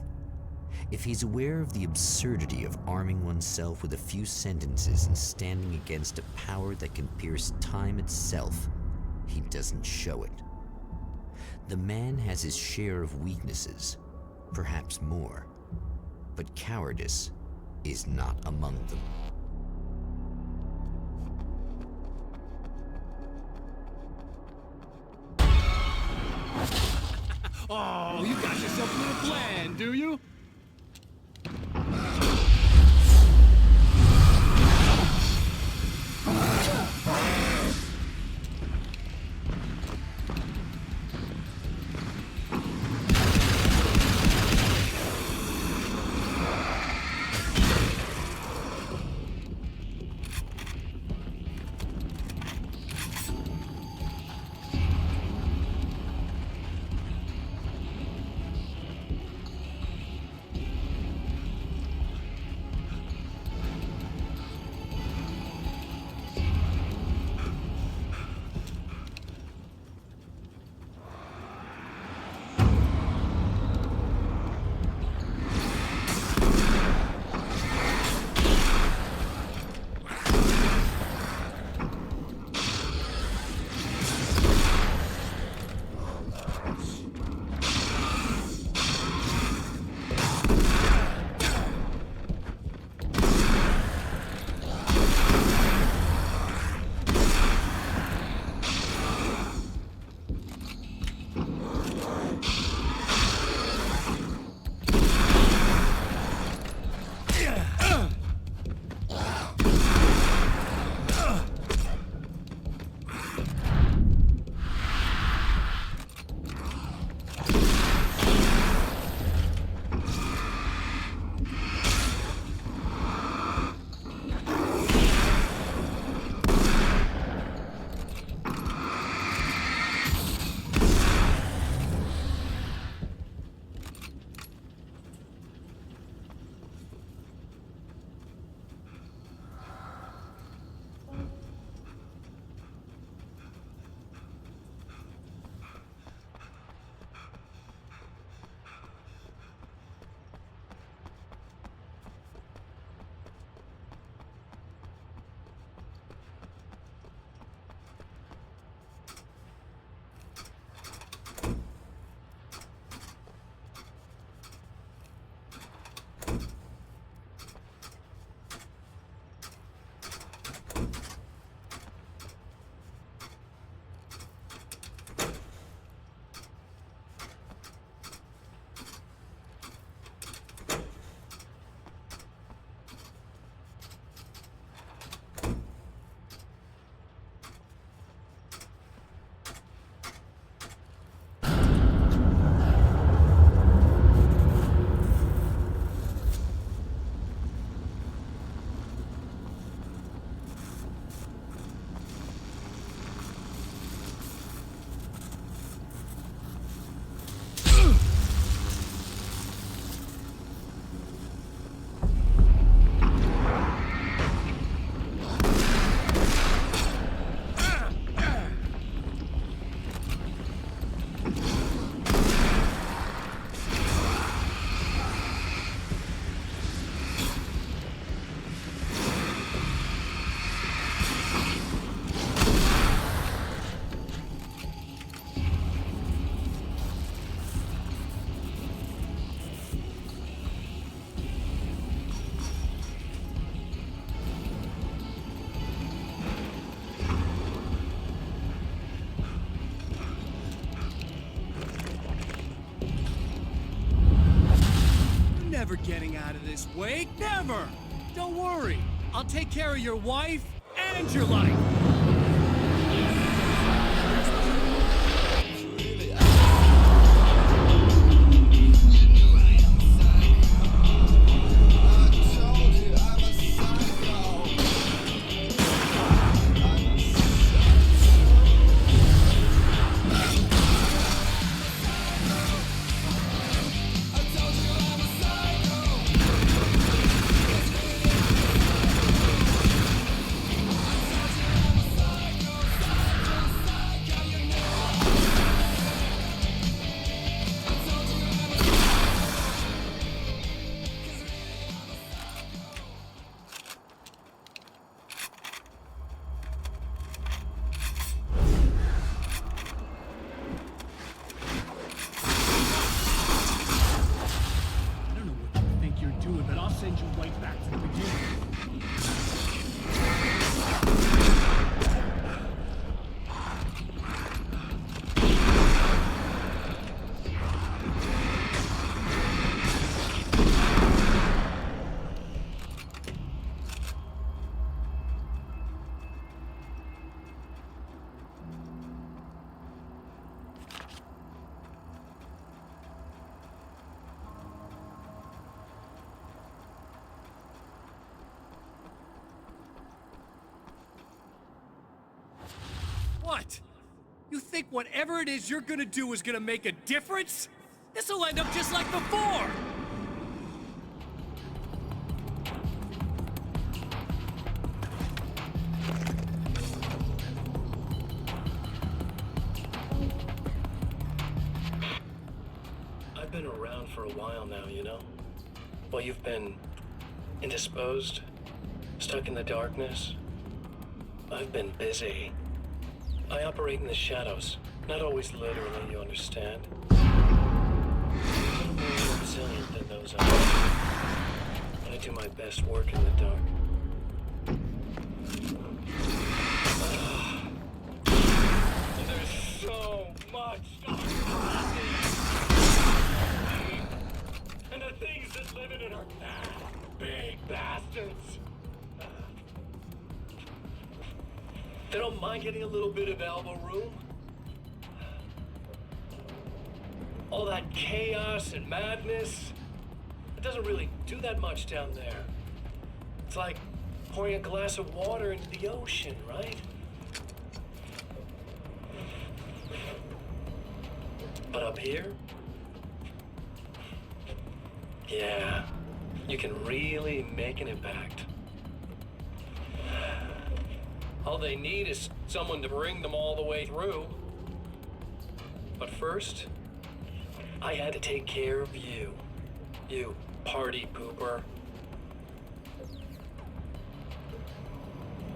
If he's aware of the absurdity of arming oneself with a few sentences and standing against a power that can pierce time itself, he doesn't show it. The man has his share of weaknesses, perhaps more, but cowardice is not among them. Oh, you got yourself a little plan, do you? never getting out of this, Wake. Never! Don't worry. I'll take care of your wife and your life. But I'll send you right back to the beginning. What? You think whatever it is you're gonna do is gonna make a difference? This'll end up just like before! I've been around for a while now, you know? While you've been indisposed, stuck in the darkness, I've been busy. I operate in the shadows, not always literally, you understand? I'm a little more resilient than those others, but I do my best work in the dark. There's so much and the things that live in it are big bastards. They don't mind getting a little bit of elbow room. All that chaos and madness, it doesn't really do that much down there. It's like pouring a glass of water into the ocean, right? But up here, yeah, you can really make an impact. All they need is someone to bring them all the way through. But first, I had to take care of you. You party pooper.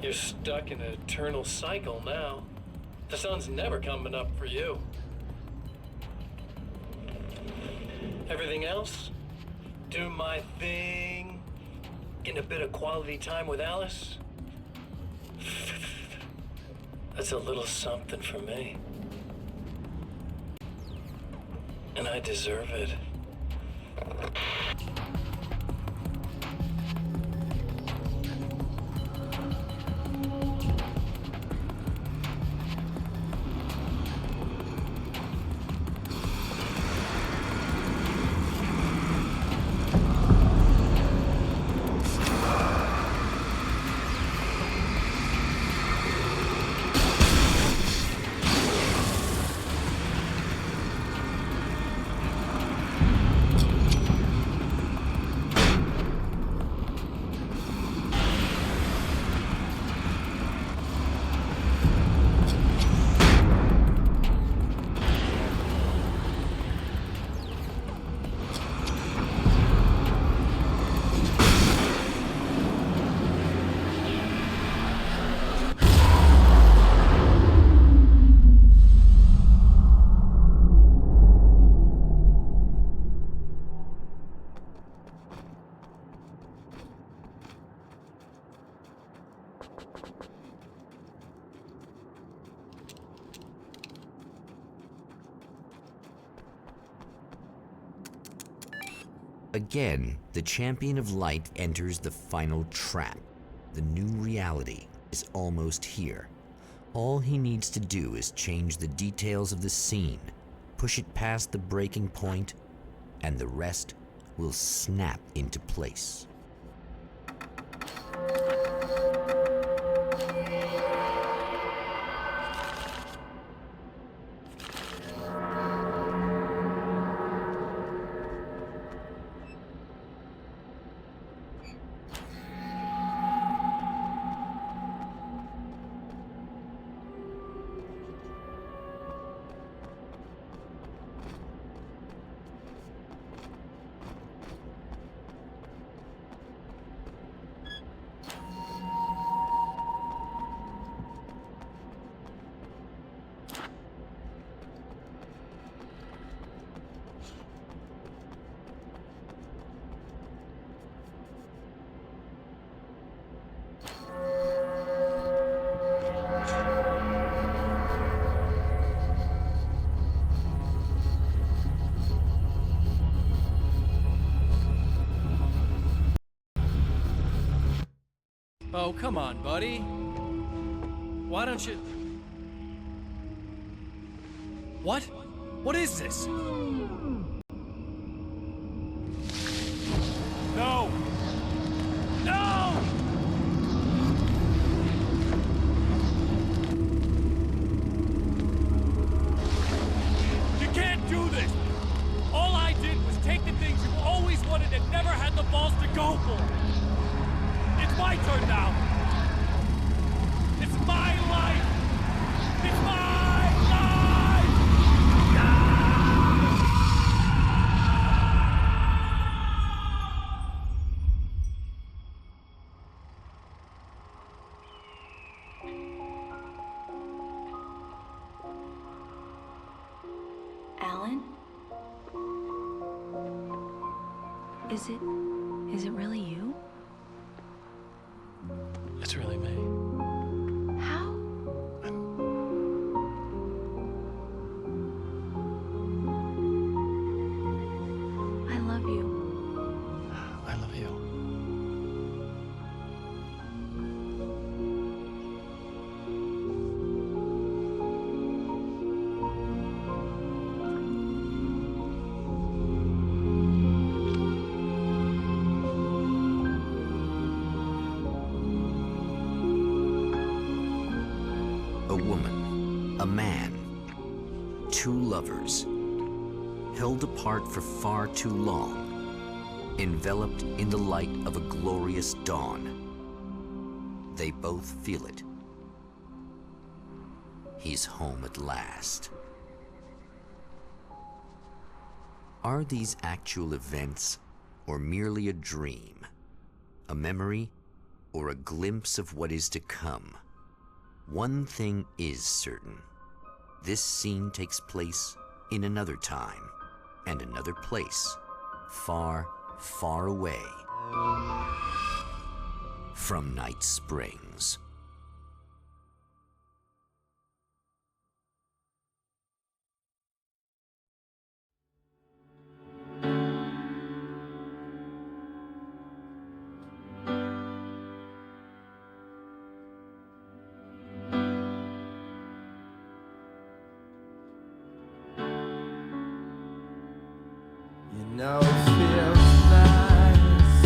You're stuck in an eternal cycle now. The sun's never coming up for you. Everything else? Do my thing. Getting a bit of quality time with Alice? That's a little something for me. And I deserve it. Again, the champion of light enters the final trap. The new reality is almost here. All he needs to do is change the details of the scene, push it past the breaking point, and the rest will snap into place. Oh, come on, buddy. Why don't you... What? What is this? No! No! You can't do this! All I did was take the things you always wanted and never had the balls to go for! It's my turn now! It's my life! It's my life! Alan? Is it really you? It's really me. How? I love you. I love you. A woman, a man, two lovers, held apart for far too long, enveloped in the light of a glorious dawn. They both feel it. He's home at last. Are these actual events, or merely a dream? A memory, or a glimpse of what is to come? One thing is certain. This scene takes place in another time and another place, far, far away from Night Springs. You know it feels nice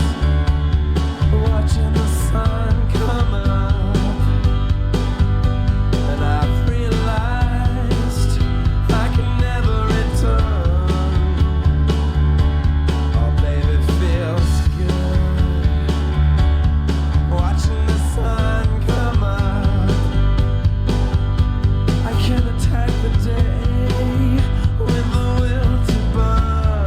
watching the sun come up, and I've realized I can never return. Oh baby, it feels good watching the sun come up. I can attack the day with the will to burn.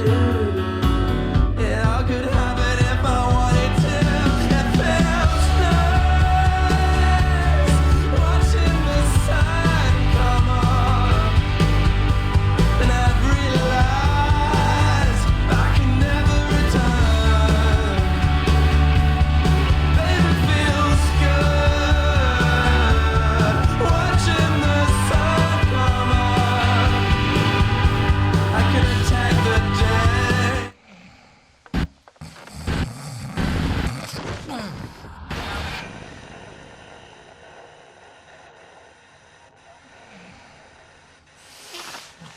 It all could happen if I wanted to. It feels nice watching the sun come up, and I've realized I can never return. Baby, it feels good watching the sun come up. I can attack the day.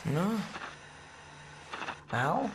No? Al?